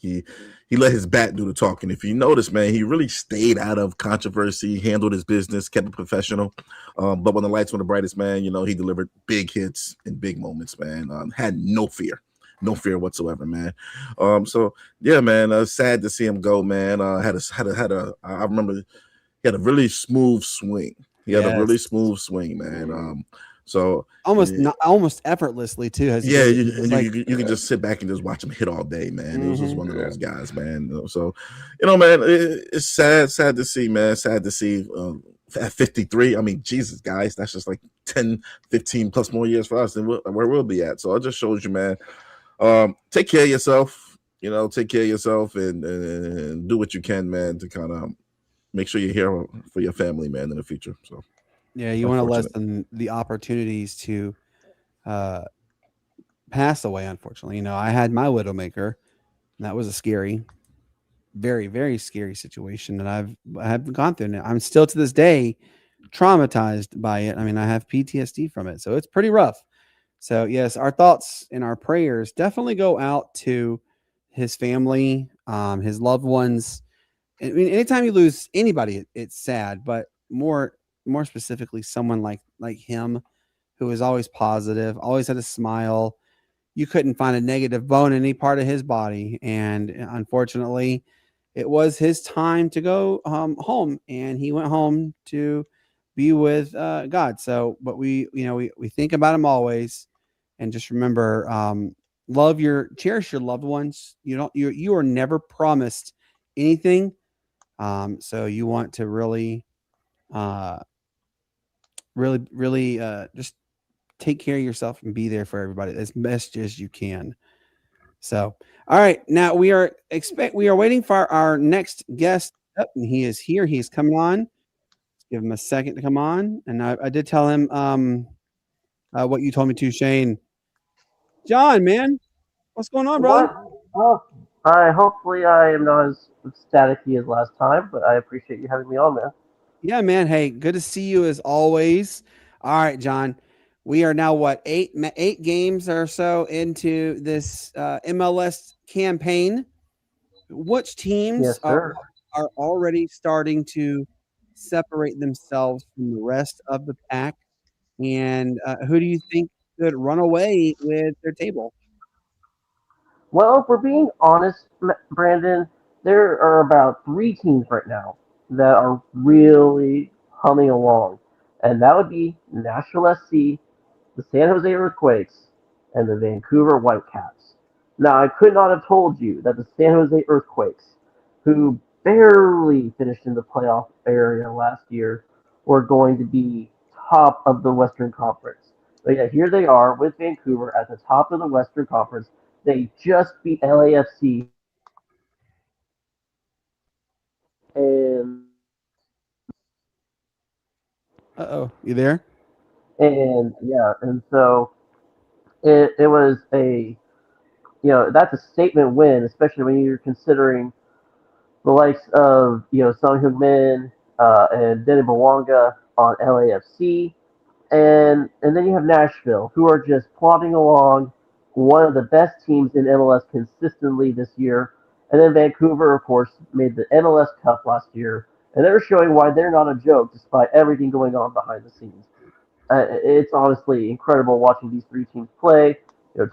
He let his bat do the talking. If you notice, man, he really stayed out of controversy, handled his business, kept it professional. But when the lights were the brightest, man, he delivered big hits in big moments, man. Had no fear whatsoever, man. So yeah, man. Sad to see him go, man. I remember he had a really smooth swing. He had a really smooth swing, man. So almost effortlessly too. You can just sit back and just watch him hit all day, man. It was just one of those guys, man. So, man, it's sad to see, man. Sad to see at 53. I mean, Jesus, guys, that's just like 10, 15 plus more years for us than where we'll be at. So it just shows you, man. Take care of yourself. Take care of yourself and do what you can, man, to kind of make sure you're here for your family, man, in the future. So. Yeah, you want to lessen the opportunities to pass away, unfortunately. I had my widowmaker, and that was a scary, very, very scary situation that I've gone through. And I'm still to this day traumatized by it. I mean, I have PTSD from it, so it's pretty rough. So, yes, our thoughts and our prayers definitely go out to his family, his loved ones. I mean, anytime you lose anybody, it's sad, but more specifically, someone like him, who is always positive, always had a smile. You couldn't find a negative bone in any part of his body. And unfortunately, it was his time to go home, and he went home to be with God. So, but we think about him always, and just remember, cherish your loved ones. You are never promised anything. So you want to really just take care of yourself and be there for everybody as best as you can. So, all right, now we are waiting for our next guest up, and he is here. He's coming on. Let's give him a second to come on. And I did tell him what you told me to, Shane. John, man, what's going on, brother? Well, hopefully I am not as staticky as last time, but I appreciate you having me on, man. Yeah, man. Hey, good to see you as always. All right, John. We are now eight games or so into this MLS campaign. Which teams are already starting to separate themselves from the rest of the pack? And who do you think could run away with their table? Well, if we're being honest, Brandon, there are about 3 teams right now that are really humming along. And that would be Nashville SC, the San Jose Earthquakes, and the Vancouver Whitecaps. Now, I could not have told you that the San Jose Earthquakes, who barely finished in the playoff area last year, were going to be top of the Western Conference. But yeah, here they are with Vancouver at the top of the Western Conference. They just beat LAFC. And You there? And yeah, and so it was that's a statement win, especially when you're considering the likes of Song Heung-min and Denny Bawanga on LAFC, and then you have Nashville, who are just plodding along, one of the best teams in MLS consistently this year, And then Vancouver, of course, made the MLS Cup last year, and they're showing why they're not a joke despite everything going on behind the scenes. It's honestly incredible watching these three teams play.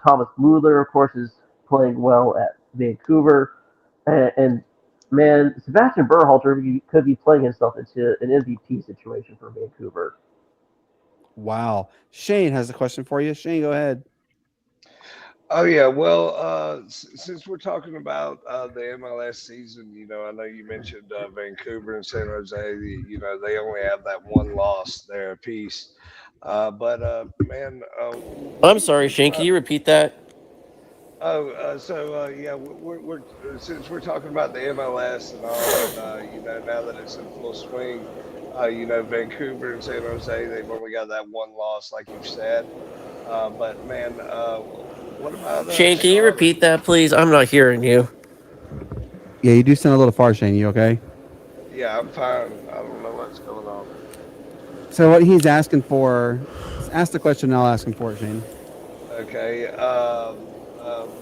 Thomas Mueller, of course, is playing well at Vancouver, and man, Sebastian Berhalter could be playing himself into an MVP situation for Vancouver. Wow. Shane has a question for you. Shane, go ahead. Oh yeah, well, since we're talking about the MLS season, I know you mentioned Vancouver and San Jose. They only have that one loss there apiece. But man, I'm sorry, Shane. Can you repeat that? Yeah, we're since we're talking about the MLS and all, and now that it's in full swing, Vancouver and San Jose, they've only got that one loss, like you've said. But man, what about Shane, can you Charlotte? repeat that, please? I'm not hearing you. Yeah, you do sound a little far, Shane. You okay? Yeah, I'm fine. I don't know what's going on. So what he's asking for, ask the question and I'll ask him for it, Shane. Okay.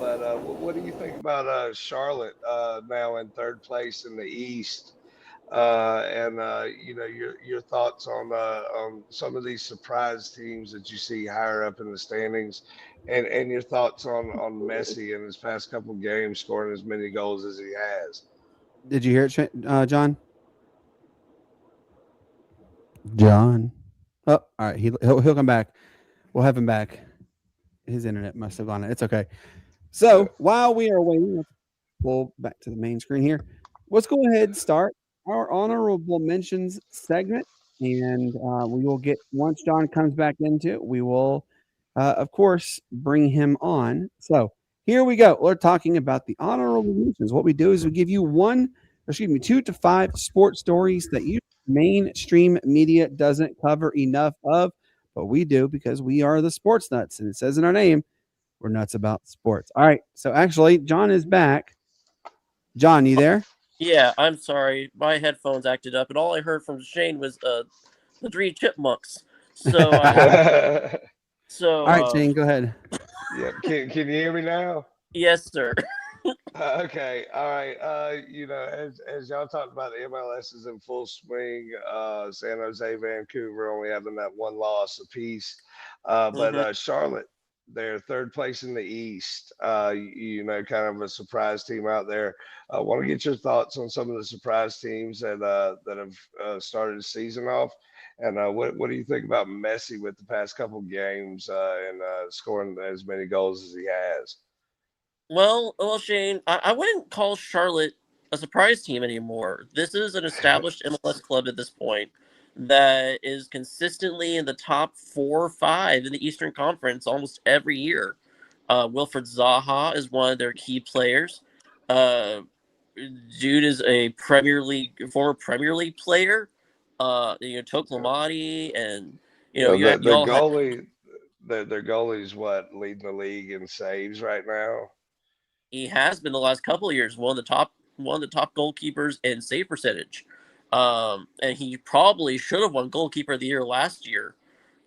But what do you think about Charlotte now in third place in the East? And your thoughts on some of these surprise teams that you see higher up in the standings, and your thoughts on Messi in his past couple games scoring as many goals as he has. Did you hear it, John? John. Oh, all right. He'll come back. We'll have him back. His internet must have gone. It's okay. So while we are waiting, let's pull back to the main screen here. Let's go ahead and start our honorable mentions segment, and we will get, once John comes back into it, we will, of course, bring him on. So here we go. We're talking about the honorable mentions. What we do is we give you 2 to 5 sports stories that mainstream media doesn't cover enough of, but we do because we are the Sports Nuts, and it says in our name, we're nuts about sports. All right. So actually, John is back. John, you there? Yeah, I'm sorry. My headphones acted up, and all I heard from Shane was the Three Chipmunks. So, all right, Shane, go ahead. Yeah, can you hear me now? Yes, sir. Okay, all right. As y'all talked about, the MLS is in full swing. San Jose, Vancouver only having that one loss apiece. But Charlotte, they're third place in the East. Kind of a surprise team out there. I want to get your thoughts on some of the surprise teams that have started the season off. And what do you think about Messi with the past couple games and scoring as many goals as he has? Well, Shane, I wouldn't call Charlotte a surprise team anymore. This is an established MLS club at this point that is consistently in the top 4 or 5 in the Eastern Conference almost every year. Wilfred Zaha is one of their key players. Dude is a former Premier League player. Toklamati, and their goalie, their goalie's leading the league in saves right now. He has been the last couple of years one of the top goalkeepers in save percentage. And he probably should have won goalkeeper of the year last year,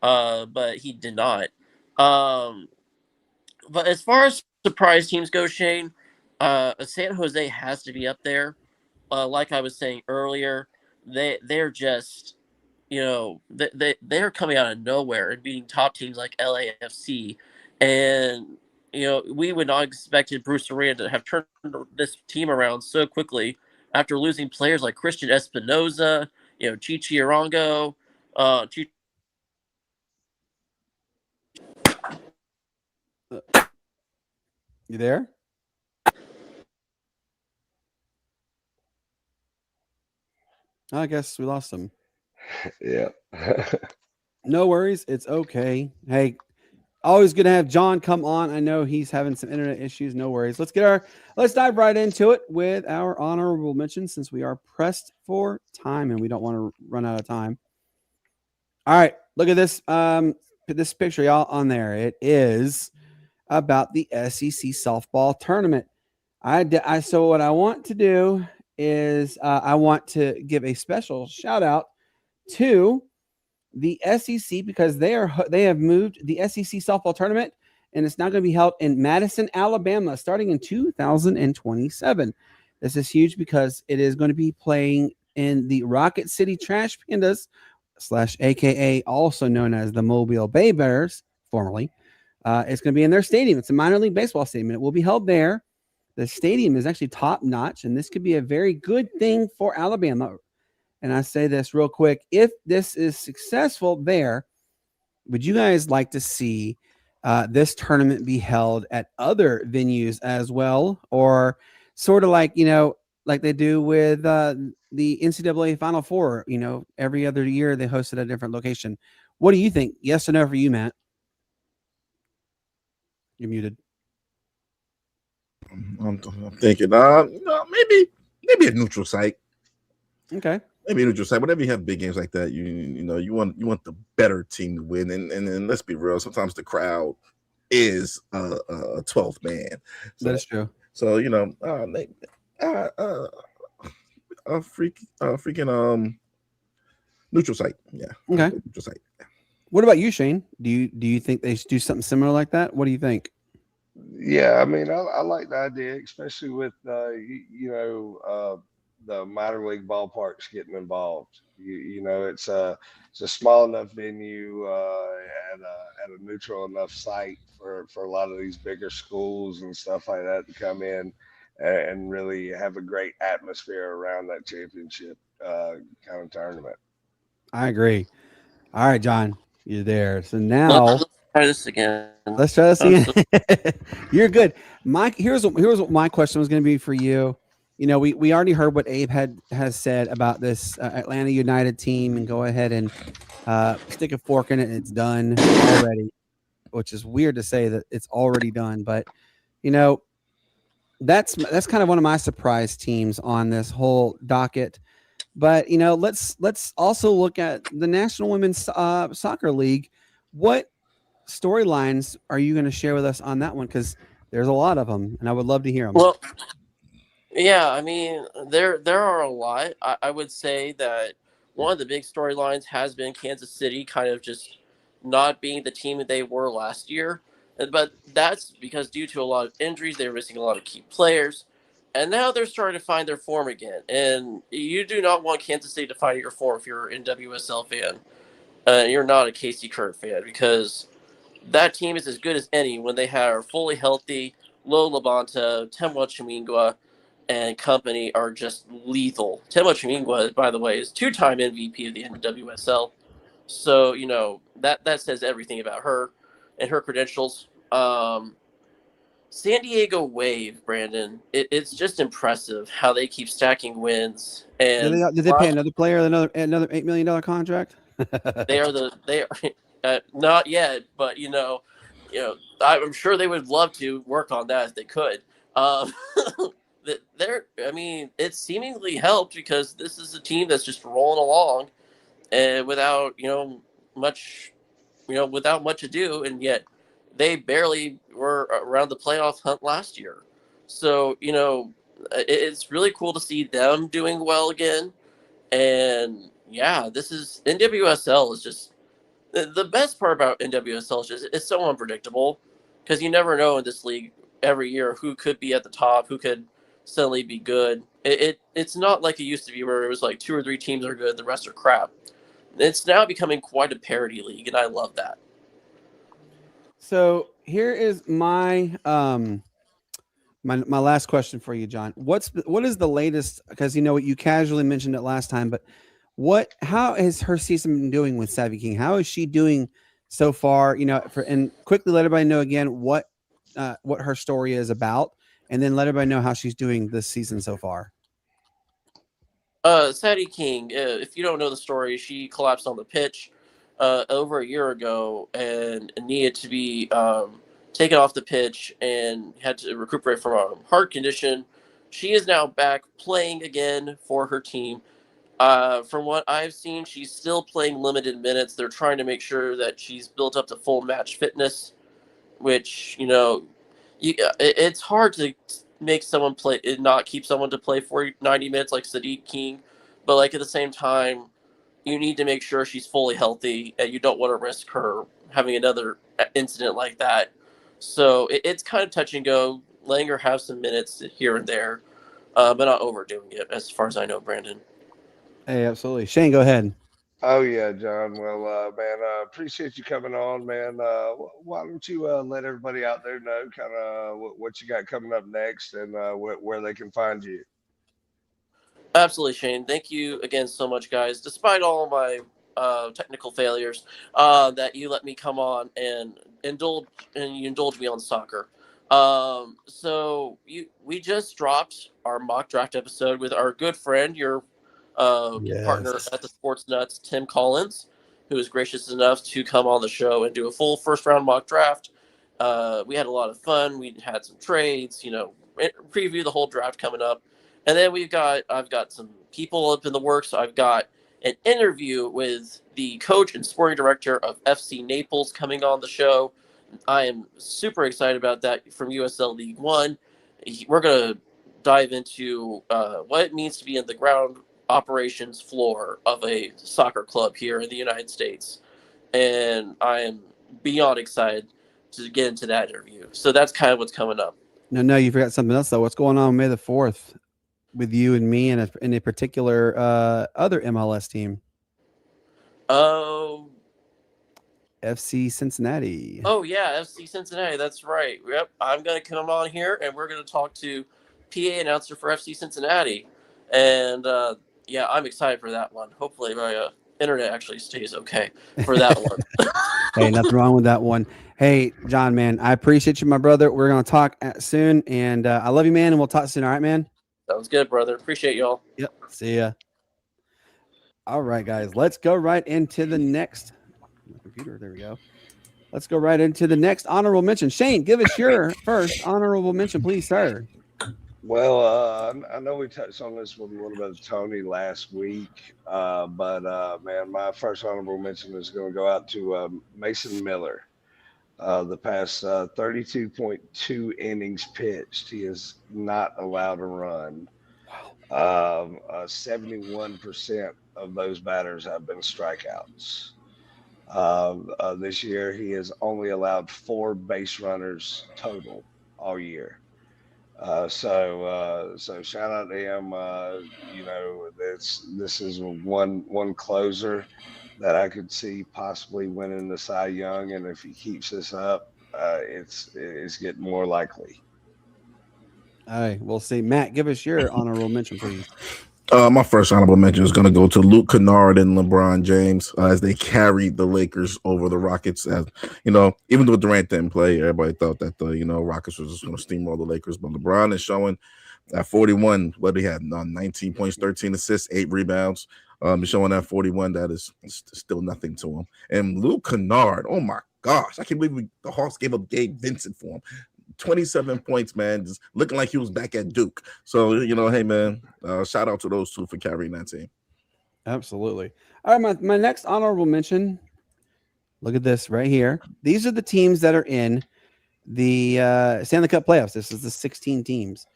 but he did not. But as far as surprise teams go, Shane, San Jose has to be up there. Like I was saying earlier, they're just, they're coming out of nowhere and beating top teams like LAFC, and we would not expected Bruce Arena to have turned this team around so quickly after losing players like Christian Espinoza, Chichi Arango, You there? I guess we lost him. Yeah. No worries. It's okay. Hey, always good to have John come on. I know he's having some internet issues. No worries. Let's dive right into it with our honorable mention, since we are pressed for time and we don't want to run out of time. All right. Look at this. This picture, y'all, on there. It is about the SEC softball tournament. So what I want to do is I want to give a special shout out to the SEC, because they have moved. The SEC softball tournament and it's now going to be held in Madison, Alabama, starting in 2027. This is huge because it is going to be playing in the Rocket City Trash Pandas, / AKA also known as the Mobile Bay Bears, formerly. It's going to be in their stadium. It's a minor league baseball stadium. It will be held there. The stadium is actually top notch, and this could be a very good thing for Alabama. And I say this real quick. If this is successful there, would you guys like to see this tournament be held at other venues as well? Or sort of like, like they do with the NCAA Final Four, every other year they host it at a different location. What do you think? Yes or no for you, Matt? You're muted. I'm thinking, maybe a neutral site. Okay. Maybe a neutral site. Whenever you have big games like that, you want the better team to win. And let's be real, sometimes the crowd is a 12th man. So, that's true. So freaking neutral site. Yeah. Okay. Neutral site. What about you, Shane? Do you think they should do something similar like that? What do you think? Yeah, I mean, I like the idea, especially with the minor league ballparks getting involved. It's a small enough venue at a neutral enough site for a lot of these bigger schools and stuff like that to come in and really have a great atmosphere around that championship kind of tournament. I agree. All right, John, you're there. So now Let's try this again. Let's try this again. You're good. Here's what my question was going to be for you. We already heard what Abe has said about this Atlanta United team, and go ahead and stick a fork in it. And it's done already, which is weird to say that it's already done. But that's kind of one of my surprise teams on this whole docket. But let's also look at the National Women's Soccer League. What storylines are you going to share with us on that one? Because there's a lot of them, and I would love to hear them. Well, yeah, I mean, there are a lot. I would say that one of the big storylines has been Kansas City kind of just not being the team that they were last year. But that's because due to a lot of injuries, they were missing a lot of key players. And now they're starting to find their form again. And you do not want Kansas City to find your form if you're an NWSL fan. You're not a KC Current fan, because that team is as good as any when they are fully healthy. Lo Labonta, Temwa Chimingwa, and company are just lethal. Temwa Chimingwa, by the way, is 2-time MVP of the NWSL. So, that says everything about her and her credentials. San Diego Wave, Brandon, it's just impressive how they keep stacking wins. And did they pay another player another $8 million contract? they are not yet, but I'm sure they would love to work on that if they could. It's seemingly helped because this is a team that's just rolling along and without much ado, and yet they barely were around the playoff hunt last year. So it's really cool to see them doing well again. And yeah, this is NWSL is just the best part about NWSL is just it's so unpredictable, because you never know in this league every year who could be at the top, who could suddenly be good. It's not like it used to be where it was like 2 or 3 teams are good, the rest are crap. It's now becoming quite a parity league, and I love that. So here is my my last question for you, John. What is the latest? Because you casually mentioned it last time, but how has her season been doing with Savvy King? How is she doing so far? And quickly let everybody know again what her story is about, and then let everybody know how she's doing this season so far. Sadie King, if you don't know the story, she collapsed on the pitch over a year ago and needed to be taken off the pitch and had to recuperate from a heart condition. She is now back playing again for her team. From what I've seen, she's still playing limited minutes. They're trying to make sure that she's built up to full match fitness, which, it's hard to make someone play and not keep someone to play for 90 minutes like Sadiq King, but like at the same time you need to make sure she's fully healthy and you don't want to risk her having another incident like that. So it's kind of touch and go, letting her have some minutes here and there, but not overdoing it, as far as I know, Brandon. Hey, absolutely. Shane, go ahead. Oh yeah, John. Well, man, appreciate you coming on, man. Why don't you let everybody out there know kind of what you got coming up next and where they can find you? Absolutely, Shane. Thank you again so much, guys. Despite all of my technical failures, that you let me come on and you indulge me on soccer. So we just dropped our mock draft episode with our good friend, your partner Yes. at the Sportz Nutz, Tim Collins, who was gracious enough to come on the show and do a full first round mock draft. We had a lot of fun. We had some trades, preview the whole draft coming up. And then I've got some people up in the works. I've got an interview with the coach and sporting director of FC Naples coming on the show. I am super excited about that from USL League One. We're going to dive into what it means to be in the ground operations floor of a soccer club here in the United States. And I am beyond excited to get into that interview. So that's kind of what's coming up. No, you forgot something else though. What's going on May the 4th with you and me and in a particular other MLS team? Oh, FC Cincinnati. Oh yeah, FC Cincinnati. That's right. Yep. I'm gonna come on here and we're gonna talk to PA announcer for FC Cincinnati, and yeah, I'm excited for that one. Hopefully my internet actually stays okay for that one. Hey, nothing wrong with that one. Hey, John, man, I appreciate you, my brother. We're gonna talk soon, and I love you, man, and we'll talk soon. All right, man. Sounds good, brother. Appreciate y'all. Yep. See ya. All right, guys. Let's go right into the next. My computer. There we go. Let's go right into the next honorable mention. Shane, give us your first honorable mention, please, sir. Well, I know we touched on this with a little bit of Tony last week, but man, my first honorable mention is going to go out to Mason Miller. The past 32.2 innings pitched, he is not allowed to run. 71% of those batters have been strikeouts. This year, he has only allowed 4 base runners total all year. So shout out to him. This is one closer that I could see possibly winning the Cy Young, and if he keeps this up, it's getting more likely. All right, we'll see. Matt, give us your honorable mention, please. My first honorable mention is going to go to Luke Kennard and LeBron James as they carried the Lakers over the Rockets. As even though Durant didn't play, everybody thought that the Rockets was just going to steamroll the Lakers. But LeBron is showing at 41 what he had 19 points, 13 assists, 8 rebounds. Showing at 41 that is still nothing to him. And Luke Kennard, oh my gosh, I can't believe the Hawks gave up Gabe Vincent for him. 27 points, man, just looking like he was back at Duke. So, hey, man, shout out to those two for carrying that team. Absolutely. All right, my next honorable mention, look at this right here. These are the teams that are in the Stanley Cup Playoffs. This is the 16 teams.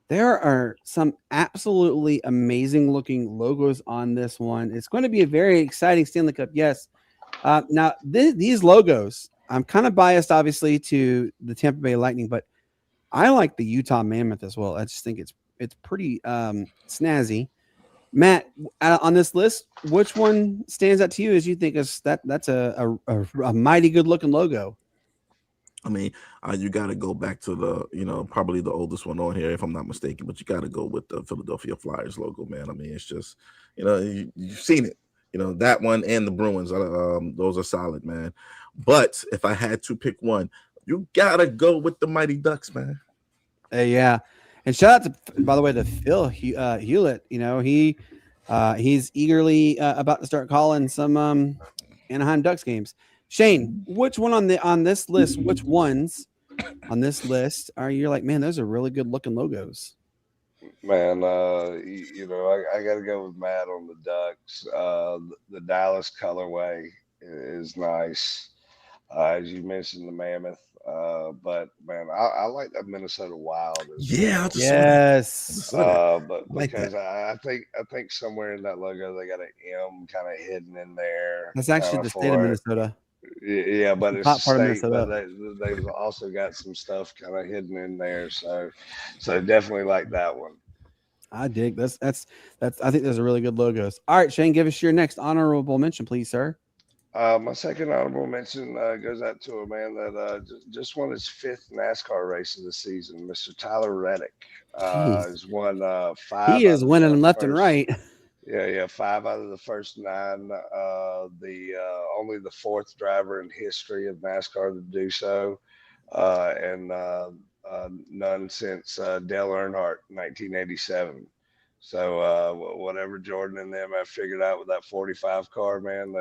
There are some absolutely amazing looking logos on this one. It's going to be a very exciting Stanley Cup, yes. Now, these logos, I'm kind of biased, obviously, to the Tampa Bay Lightning, but I like the Utah Mammoth as well. I just think it's pretty snazzy. Matt, on this list, which one stands out to you as you think is that's a mighty good looking logo? I mean, you got to go back to the, probably the oldest one on here, if I'm not mistaken, but you got to go with the Philadelphia Flyers logo, man. I mean, it's just, you've seen it. That one and the Bruins, those are solid, man. But if I had to pick one, you got to go with the Mighty Ducks, man. Yeah. And shout out to, by the way, to Phil Hewlett. He's eagerly about to start calling some Anaheim Ducks games. Shane, which one on this list, which ones on this list are you like, man, those are really good looking logos? Man, I got to go with Matt on the Ducks. The Dallas colorway is nice. As you mentioned, the Mammoth. But man, I like that Minnesota Wild. Yeah, yes. But because like I think somewhere in that logo they got an M kind of hidden in there. That's actually the state of Minnesota. Yeah, but it's Hot part of state, but Minnesota. they've also got some stuff kind of hidden in there. So definitely like that one. I dig that's I think those are really good logos. All right, Shane, give us your next honorable mention, please, sir. My second honorable mention goes out to a man that just won his 5th NASCAR race of the season, Mr. Tyler Reddick. Has won 5. He is out of winning the left and first- right. Yeah, 5 out of the first 9. Only the 4th driver in history of NASCAR to do so, and none since Dale Earnhardt in 1987. So whatever Jordan and them have figured out with that 45 car, man,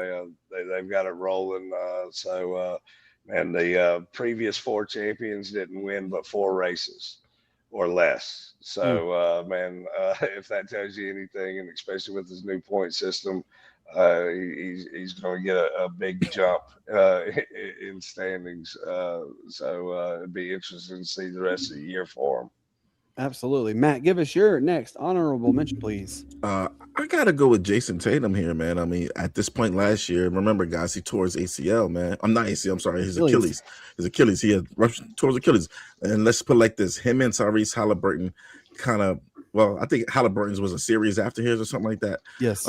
they've got it rolling. And the previous 4 champions didn't win but 4 races or less. So if that tells you anything, and especially with his new point system, he's going to get a big jump in standings. It'd be interesting to see the rest of the year for him. Absolutely. Matt, give us your next honorable mention, please. I gotta go with Jason Tatum here, man. I mean, at this point last year, remember, guys, he tore his ACL, man. I'm not ACL, I'm sorry, his Achilles. His Achilles. He had tore his Achilles. And let's put it like this: him and Tyrese Halliburton I think Halliburton's was a series after his or something like that. Yes.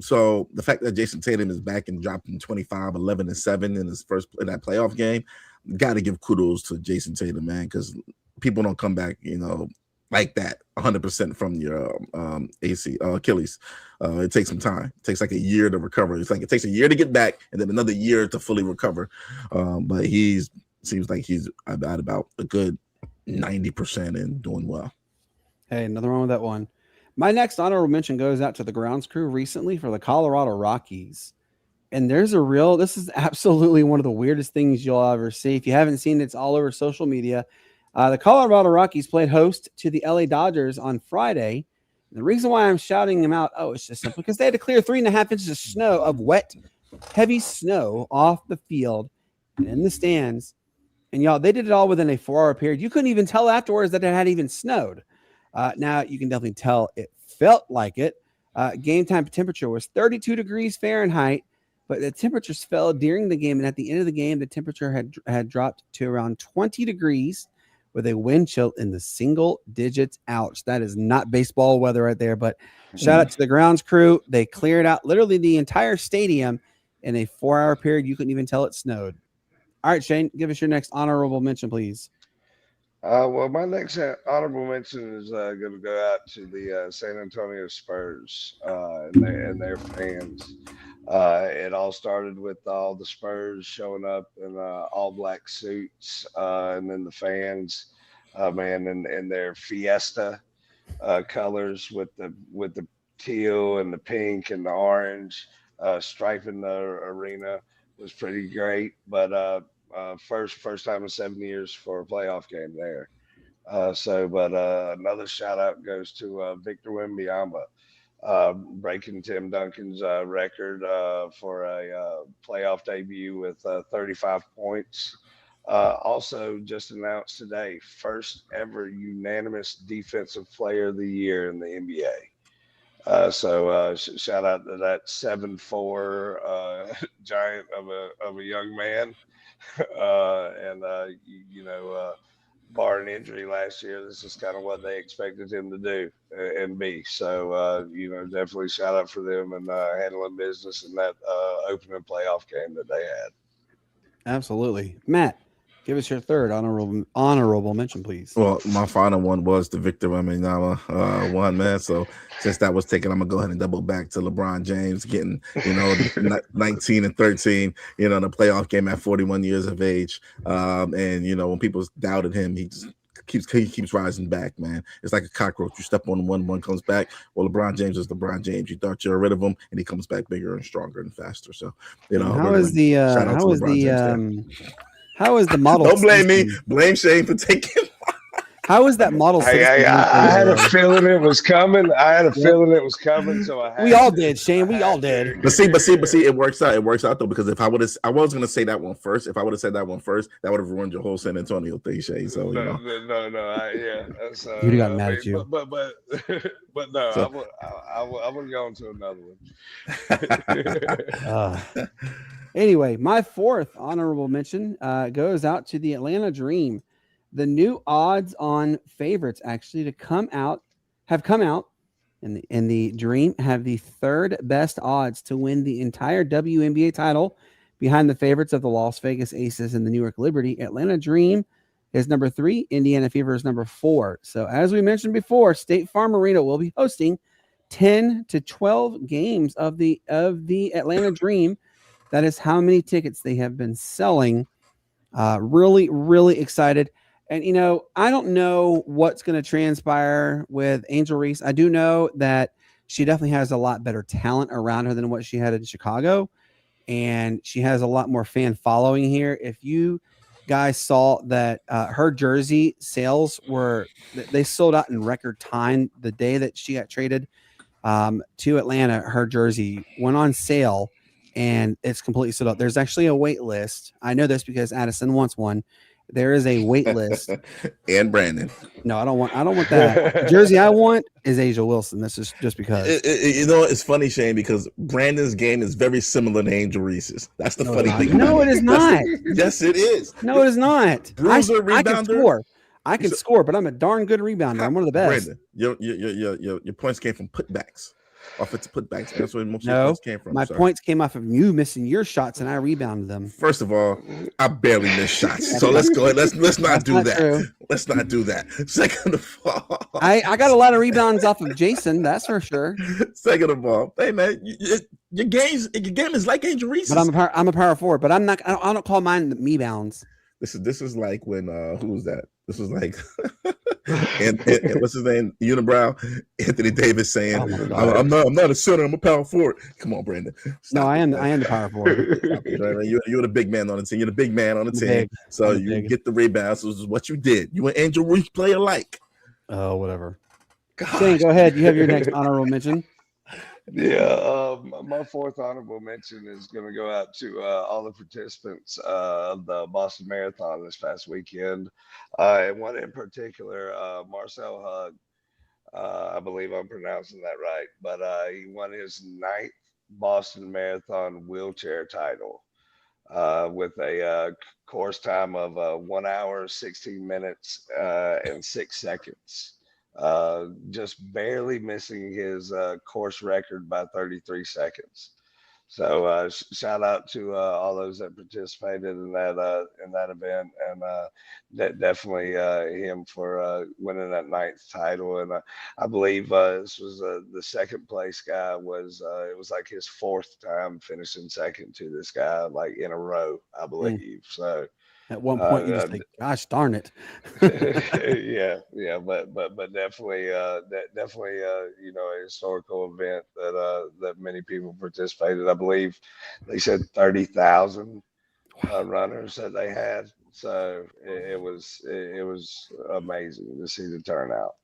So the fact that Jason Tatum is back and dropping 25, 11, and 7 in his first in that playoff game, gotta give kudos to Jason Tatum, man, because people don't come back, like that 100% from your Achilles. It takes some time. It takes like a year to recover. It's like it takes a year to get back and then another year to fully recover. But seems like he's at about a good 90% and doing well. Hey, another one with that one. My next honorable mention goes out to the grounds crew recently for the Colorado Rockies. And this is absolutely one of the weirdest things you'll ever see. If you haven't seen it, it's all over social media. The Colorado Rockies played host to the LA Dodgers on Friday. And the reason why I'm shouting them out, it's just simple because they had to clear 3.5 inches of wet, heavy snow off the field and in the stands. And y'all, they did it all within a 4-hour period. You couldn't even tell afterwards that it had even snowed. Now you can definitely tell it felt like it. Game time temperature was 32 degrees Fahrenheit, but the temperatures fell during the game. And at the end of the game, the temperature had dropped to around 20 degrees. With a wind chill in the single digits. Ouch. That is not baseball weather right there. But shout out to the grounds crew. They cleared out literally the entire stadium in a 4-hour period. You couldn't even tell it snowed. All right, Shane, give us your next honorable mention, please. Well, my next honorable mention is going to go out to the San Antonio Spurs and their fans. It all started with all the Spurs showing up in all black suits, and then the fans, in their fiesta colors with the teal and the pink and the orange, striping the arena was pretty great. But first time in 7 years for a playoff game there. Another shout out goes to Victor Wembanyama. Breaking Tim Duncan's record for a playoff debut with 35 points. Also just announced today, first ever unanimous defensive player of the year in the NBA. Shout out to that 7'4" giant of a young man. Barring injury last year, this is kind of what they expected him to do and be. So, definitely shout out for them and handling business in that opening playoff game that they had. Absolutely. Matt, give us your third honorable mention, please. Well, my final one was the Victor Wembanyama one, man. So since that was taken, I'm gonna go ahead and double back to LeBron James getting, 19 and 13, in the playoff game at 41 years of age. When people doubted him, he just keeps rising back, man. It's like a cockroach. You step on one comes back. Well, LeBron James is LeBron James. You thought you were rid of him, and he comes back bigger and stronger and faster. So, how is the model? Don't blame me. Blame Shane for taking. How is that model? I had a feeling it was coming. So we all did, Shane. We all did. But see, it works out. It works out though, because if I was going to say that one first. If I would have said that one first, that would have ruined your whole San Antonio thing, Shane. So no. That's, you'd have got mad at you. But no, so, I would have gone to another one. Anyway, my fourth honorable mention goes out to the Atlanta Dream. The new odds-on favorites actually have come out, and the Dream have the third best odds to win the entire WNBA title, behind the favorites of the Las Vegas Aces and the New York Liberty. Atlanta Dream is number 3. Indiana Fever is number 4. So as we mentioned before, State Farm Arena will be hosting 10 to 12 games of the Atlanta Dream. That is how many tickets they have been selling. Really, really excited. And, I don't know what's going to transpire with Angel Reese. I do know that she definitely has a lot better talent around her than what she had in Chicago. And she has a lot more fan following here. If you guys saw that her jersey sales they sold out in record time the day that she got traded to Atlanta. Her jersey went on sale and it's completely sold out. There's actually a wait list. I know this because Addison wants one. There is a wait list. And Brandon. No, I don't want that. The jersey I want is Asia Wilson. This is just because. It's funny, Shane, because Brandon's game is very similar to Angel Reese's. That's the funny thing. No, it is not. Yes, it is. No, it is not. Bruiser, I can score. I can score, but I'm a darn good rebounder. I'm one of the best. Brandon, your points came from putbacks. Offensive putbacks. That's where most of your points came from. My points came off of you missing your shots, and I rebounded them. First of all, I barely missed shots, so let's go. Let's not do that. True. Let's not do that. Second of all, I got a lot of rebounds off of Jason. That's for sure. Second of all, hey man, your game is like Angel Reese. But I'm a power forward. But I'm not. I don't call mine the me bounds. This is like when who was that? This was like and what's his name? Unibrow, Anthony Davis saying, I'm not a center, I'm a power forward. Come on, Brandon. No, I am the power forward. You're the big man on the team. You're the big man on the team. So you get the rebounds. So this is what you did. You and Angel Reese play alike. Oh, whatever. Shane, go ahead. You have your next honorable mention. Yeah, my fourth honorable mention is going to go out to all the participants of the Boston Marathon this past weekend, and one in particular, Marcel Hug. I believe I'm pronouncing that right, but he won his 9th Boston Marathon wheelchair title with a course time of 1 hour, 16 minutes, and 6 seconds. Just barely missing his course record by 33 seconds. So shout out to all those that participated in that event, and that definitely him for winning that 9th title. And I believe this was the second place guy was it was like his 4th time finishing second to this guy, like in a row, I believe. So. At one point, you just think, "Gosh darn it!" yeah, but definitely, a historical event that many people participated. I believe they said 30,000 runners that they had, so it was amazing to see the turnout.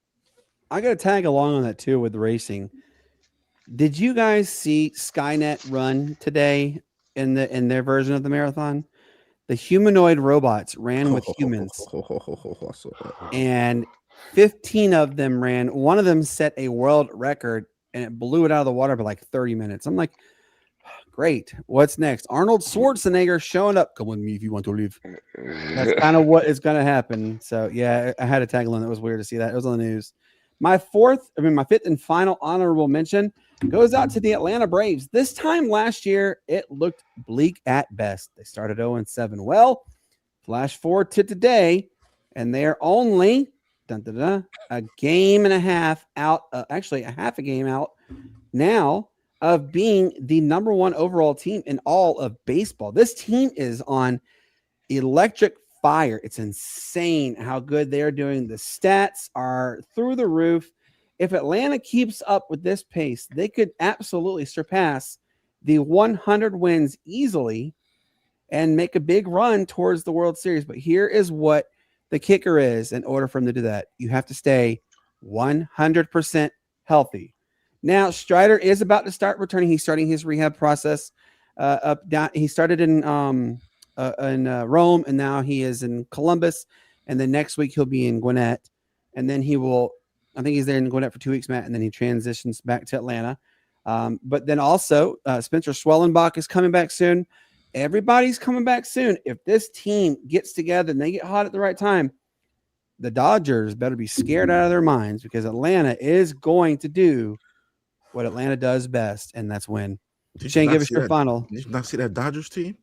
I got to tag along on that too with the racing. Did you guys see Skynet run today in their version of the marathon? The humanoid robots ran with humans, and 15 of them ran. One of them set a world record, and it blew it out of the water by like 30 minutes. I'm like, great. What's next? Arnold Schwarzenegger showing up. Come with me if you want to leave. That's kind of what is going to happen. So, yeah, I had a tag along. That was weird to see that. It was on the news. My fifth and final honorable mention goes out to the Atlanta Braves. This time last year, it looked bleak at best. They started 0-7. Well, flash forward to today, and they're only a game and a half out, actually a half a game out now of being the number 1 overall team in all of baseball. This team is on electric fire. It's insane how good they're doing. The stats are through the roof. If Atlanta keeps up with this pace, they could absolutely surpass the 100 wins easily and make a big run towards the World Series. But here is what the kicker is. In order for them to do that, you have to stay 100% healthy. Now, Strider is about to start returning. He's starting his rehab process down. He started in Rome, and now he is in Columbus. And then next week he'll be in Gwinnett, and then I think he's there in Gwinnett for 2 weeks, Matt, and then he transitions back to Atlanta. But then also Spencer Schwellenbach is coming back soon. everybody's coming back soon. If this team gets together and they get hot at the right time, the Dodgers better be scared out of their minds, because Atlanta is going to do what Atlanta does best, and that's win. Shane, give us your final. Did you not see that Dodgers team?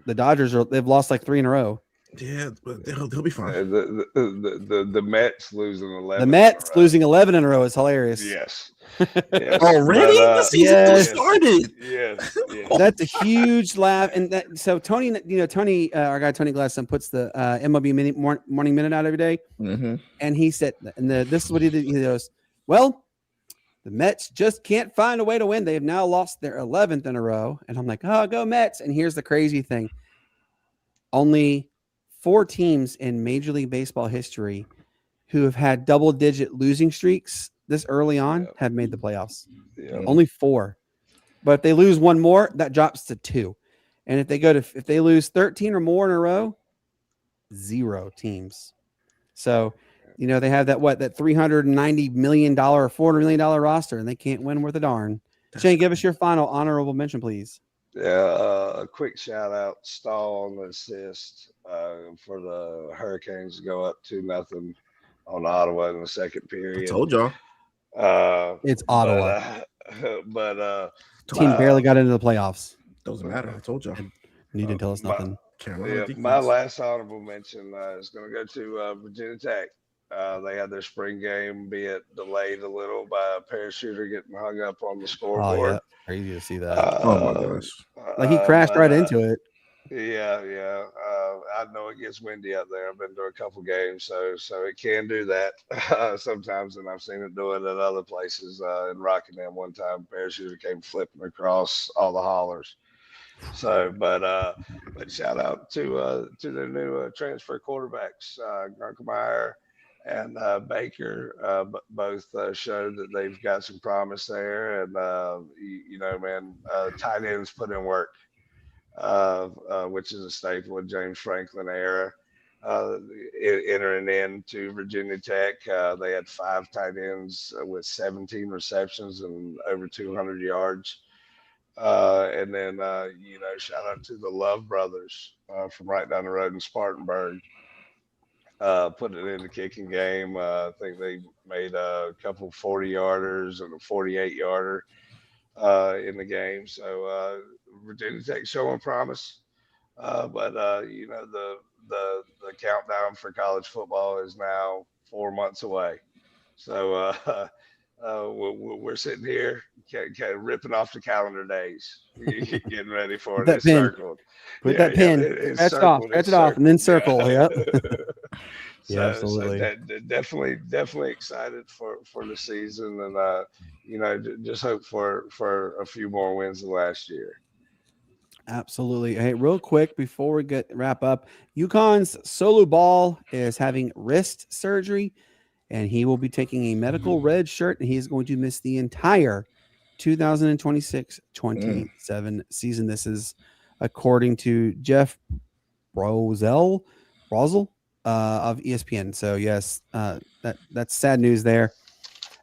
The Dodgers they've lost like 3 in a row. Yeah, but they'll be fine. The Mets losing 11. The Mets losing 11 in a row is hilarious. Yes. Already? The season started. Yes. That's a huge laugh. And so Tony, our guy Tony Glasson puts the MLB morning minute out every day. Mm-hmm. And he said, this is what he did. He goes, well, the Mets just can't find a way to win. They have now lost their 11th in a row. And I'm like, oh, go Mets. And here's the crazy thing. Only 4 teams in Major League Baseball history who have had double-digit losing streaks this early on have made the playoffs. Yeah. Only 4. But if they lose one more, that drops to 2. And if they lose 13 or more in a row, 0 teams. So, they have that $390 million or $400 million roster, and they can't win worth a darn. Shane, give us your final honorable mention, please. Yeah, a quick shout out, Stahl on the assist for the Hurricanes to go up 2-0 on Ottawa in the second period. I told y'all. It's Ottawa. But team barely got into the playoffs. Doesn't matter. I told y'all. You didn't tell us nothing. My last honorable mention is going to go to Virginia Tech. They had their spring game, be it delayed a little by a parachuter getting hung up on the scoreboard. Oh, yeah. Crazy to see that. Oh my gosh! Like he crashed right into it. Yeah. I know it gets windy out there. I've been to a couple games, so it can do that sometimes, and I've seen it do it at other places. In Rockingham, one time, parachuter came flipping across all the hollers. So, but shout out to their new transfer quarterbacks, Grunkemeyer and Baker. Both showed that they've got some promise there, and tight ends put in work, which is a staple of James Franklin era. Entering into Virginia Tech, they had 5 tight ends with 17 receptions and over 200 yards. And then, shout out to the Love brothers from right down the road in Spartanburg. Putting it in the kicking game. I think they made a couple 40-yarders and a 48-yarder in the game. So Virginia Tech showing promise. But the countdown for college football is now 4 months away. So we're sitting here ripping off the calendar days, getting ready for it. It's circled. Put that pin. Scratch it off, and then circle. Yep. Yeah, absolutely. So definitely excited for the season, and just hope for a few more wins than last year. Absolutely. Hey, real quick before we wrap up, UConn's Solu Ball is having wrist surgery, and he will be taking a medical red shirt, and he's going to miss the entire 2026-27 season. This is according to Jeff Brosel of ESPN. So yes, that's sad news there.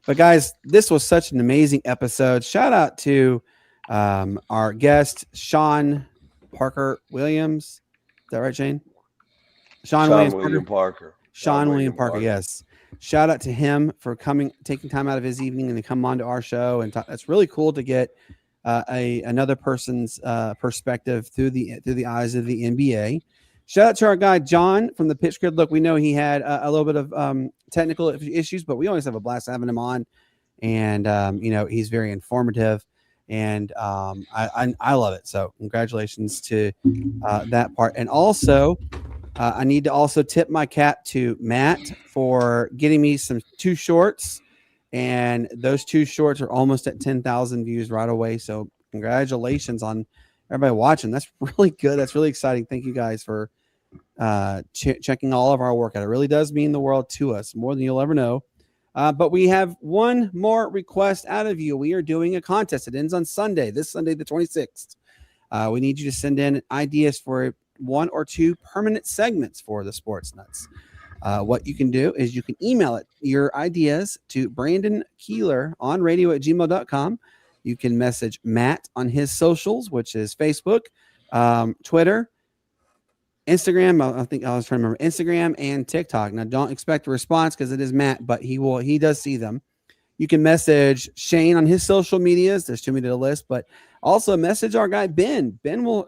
But guys, this was such an amazing episode. Shout out to our guest, Shawn Williams. Is that right, Shane? Shawn Williams Parker. Shawn William Parker, yes. Shout out to him for taking time out of his evening and to come on to our show. And that's really cool to get another person's perspective through the eyes of the NBA. Shout out to our guy, John, from the Pitch Grid. Look, we know he had a little bit of technical issues, but we always have a blast having him on. And, he's very informative. And I love it. So congratulations to that part. And also, I need to also tip my cap to Matt for getting me 2 shorts. And those 2 shorts are almost at 10,000 views right away. So congratulations on everybody watching. That's really good. That's really exciting. Thank you guys for checking all of our work out. It really does mean the world to us, more than you'll ever know. But we have one more request out of you. We are doing a contest. It ends on Sunday, this Sunday, the 26th. We need you to send in ideas for 1 or 2 permanent segments for the Sportz Nutz. What you can do is you can email your ideas to Brandon Keeler on radio@gmail.com. You can message Matt on his socials, which is Facebook, Twitter, Instagram. I think I was trying to remember Instagram and TikTok. Now, don't expect a response because it is Matt, but he does see them. You can message Shane on his social medias. There's too many to list, but also message our guy Ben. Ben will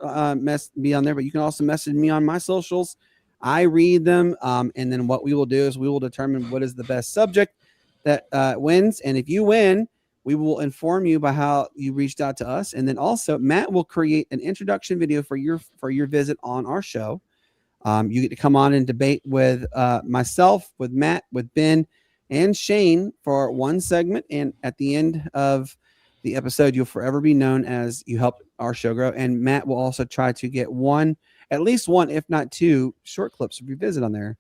be on there, but you can also message me on my socials. I read them, and then what we will do is we will determine what is the best subject that wins. And if you win, we will inform you by how you reached out to us. And then also Matt will create an introduction video for your visit on our show. You get to come on and debate with myself, with Matt, with Ben, and Shane for one segment. And at the end of the episode, you'll forever be known as you helped our show grow. And Matt will also try to get at least one, if not two, short clips of your visit on there.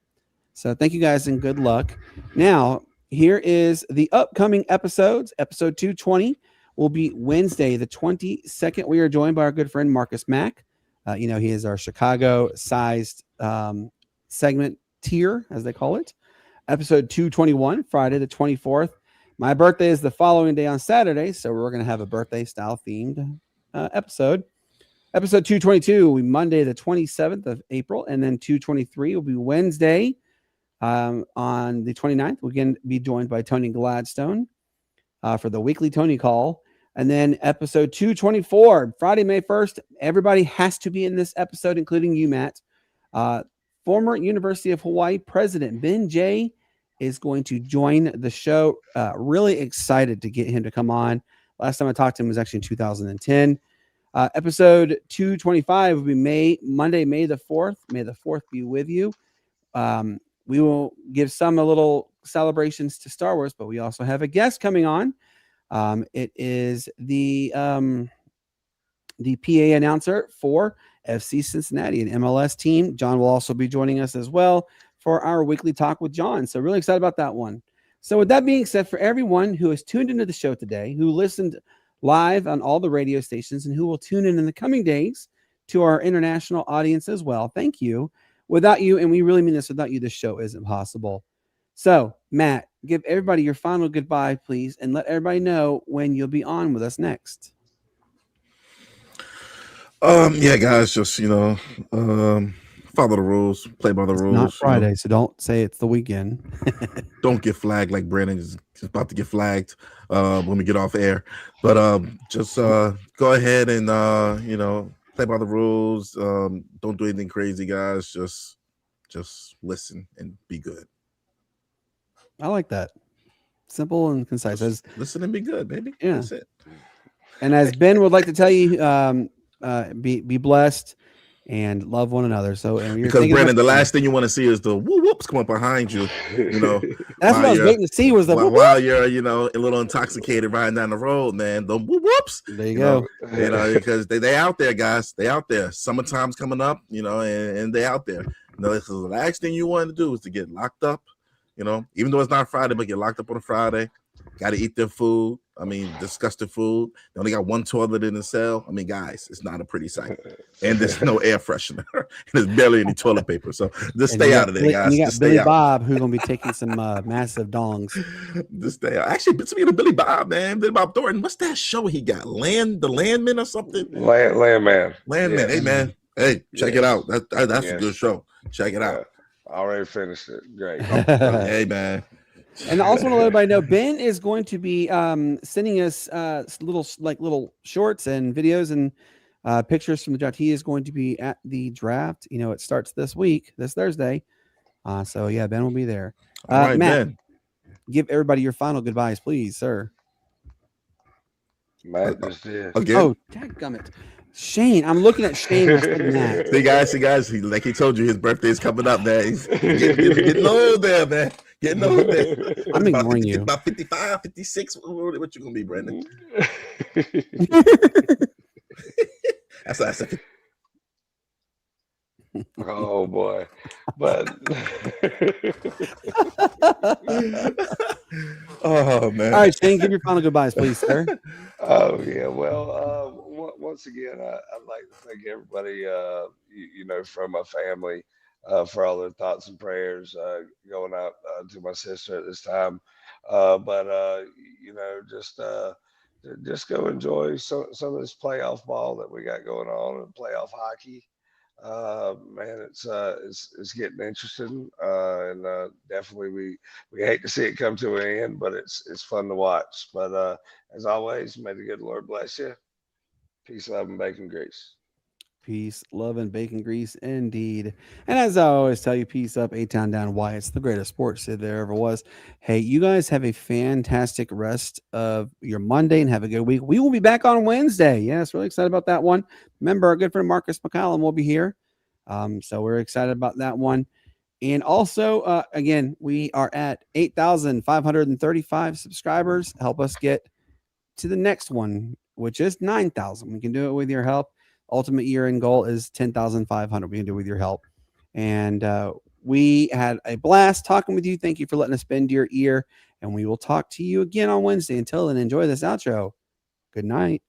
So thank you guys and good luck. Now, here is the upcoming episodes. Episode 220 will be Wednesday, the 22nd. We are joined by our good friend Marcus Mack. He is our Chicago-sized segment tier, as they call it. Episode 221, Friday the 24th. My birthday is the following day on Saturday, so we're going to have a birthday-style themed episode. Episode 222 will be Monday the 27th of April, and then 223 will be Wednesday on the 29th. We're going to be joined by Tony Gladstone for the weekly Tony Call. And then episode 224, Friday, May 1st. Everybody has to be in this episode, including you, Matt. Former University of Hawaii president Ben Jay is going to join the show. Really excited to get him to come on. Last time I talked to him was actually in 2010. Episode 225 will be Monday, May the 4th. May the 4th be with you. We will give a little celebrations to Star Wars, but we also have a guest coming on. It is the PA announcer for FC Cincinnati, an MLS team. John will also be joining us as well for our weekly talk with John. So really excited about that one. So with that being said, for everyone who has tuned into the show today, who listened live on all the radio stations, and who will tune in the coming days to our international audience as well, thank you. Without you, and we really mean this, without you, this show isn't possible. So, Matt, give everybody your final goodbye, please, and let everybody know when you'll be on with us next. Yeah, guys, just follow the rules, play by the rules. Not Friday, so don't say it's the weekend. Don't get flagged like Brandon is about to get flagged when we get off air. But just go ahead and play by the rules. Don't do anything crazy, guys. Just listen and be good. I like that. Simple and concise. Just listen and be good, baby. Yeah. That's it. And as Ben would like to tell you, be blessed and love one another. So, because Brandon, the last thing you want to see is the whoops come up behind you. That's what I was waiting to see was the while you're a little intoxicated riding down the road, man. The whoops. There you go. Because they out there, guys. They out there. Summertime's coming up, and they out there. This is the last thing you want to do is to get locked up. Even though it's not Friday, but get locked up on a Friday. Got to eat their food. Disgusting food. They only got one toilet in the cell. Guys, it's not a pretty sight. And there's no air freshener. There's barely any toilet paper. So just stay out of there, guys. You got Billy Bob, who's going to be taking some massive dongs. Just stay out. Actually, speaking of Billy Bob, man, Billy Bob Thornton, what's that show he got? The Landman or something? Landman. Landman. Yes. Hey, man. Hey, check it out. That's Yes. a good show. Check it out. I already finished it. Great. Hey, man. And I also want to let everybody know Ben is going to be sending us little shorts and videos and pictures from the draft. He is going to be at the draft. It starts this Thursday. So yeah, Ben will be there. All right, Matt, Ben. give everybody your final goodbyes, please, sir. Matt just did. Again? Oh, dadgummit. Shane, I'm looking at Shane. See, guys, like he told you, his birthday is coming up, man. He's getting old there, man. Getting old there. I'm ignoring you. About 55, 56. What you gonna be, Brandon? That's Oh boy, but oh man. All right, Shane, give your final goodbyes, please, sir. Oh yeah, well, once again, I'd like to thank everybody, from my family, for all their thoughts and prayers going out to my sister at this time. But just just go enjoy some of this playoff ball that we got going on and playoff hockey. Man, it's getting interesting, and definitely we hate to see it come to an end, but it's fun to watch. But as always, may the good Lord bless you. Peace, love, and bacon grease. Peace, love, and bacon grease, indeed. And as I always tell you, peace up, A-Town down. Why it's the greatest sports city there ever was. Hey, you guys have a fantastic rest of your Monday and have a good week. We will be back on Wednesday. Yes, really excited about that one. Remember, our good friend Marcus McCallum will be here. So we're excited about that one. And also, again, we are at 8,535 subscribers. Help us get to the next one, which is 9,000. We can do it with your help. Ultimate year-end goal is 10,500. We can do it with your help. And we had a blast talking with you. Thank you for letting us bend your ear. And we will talk to you again on Wednesday. Until then, enjoy this outro. Good night.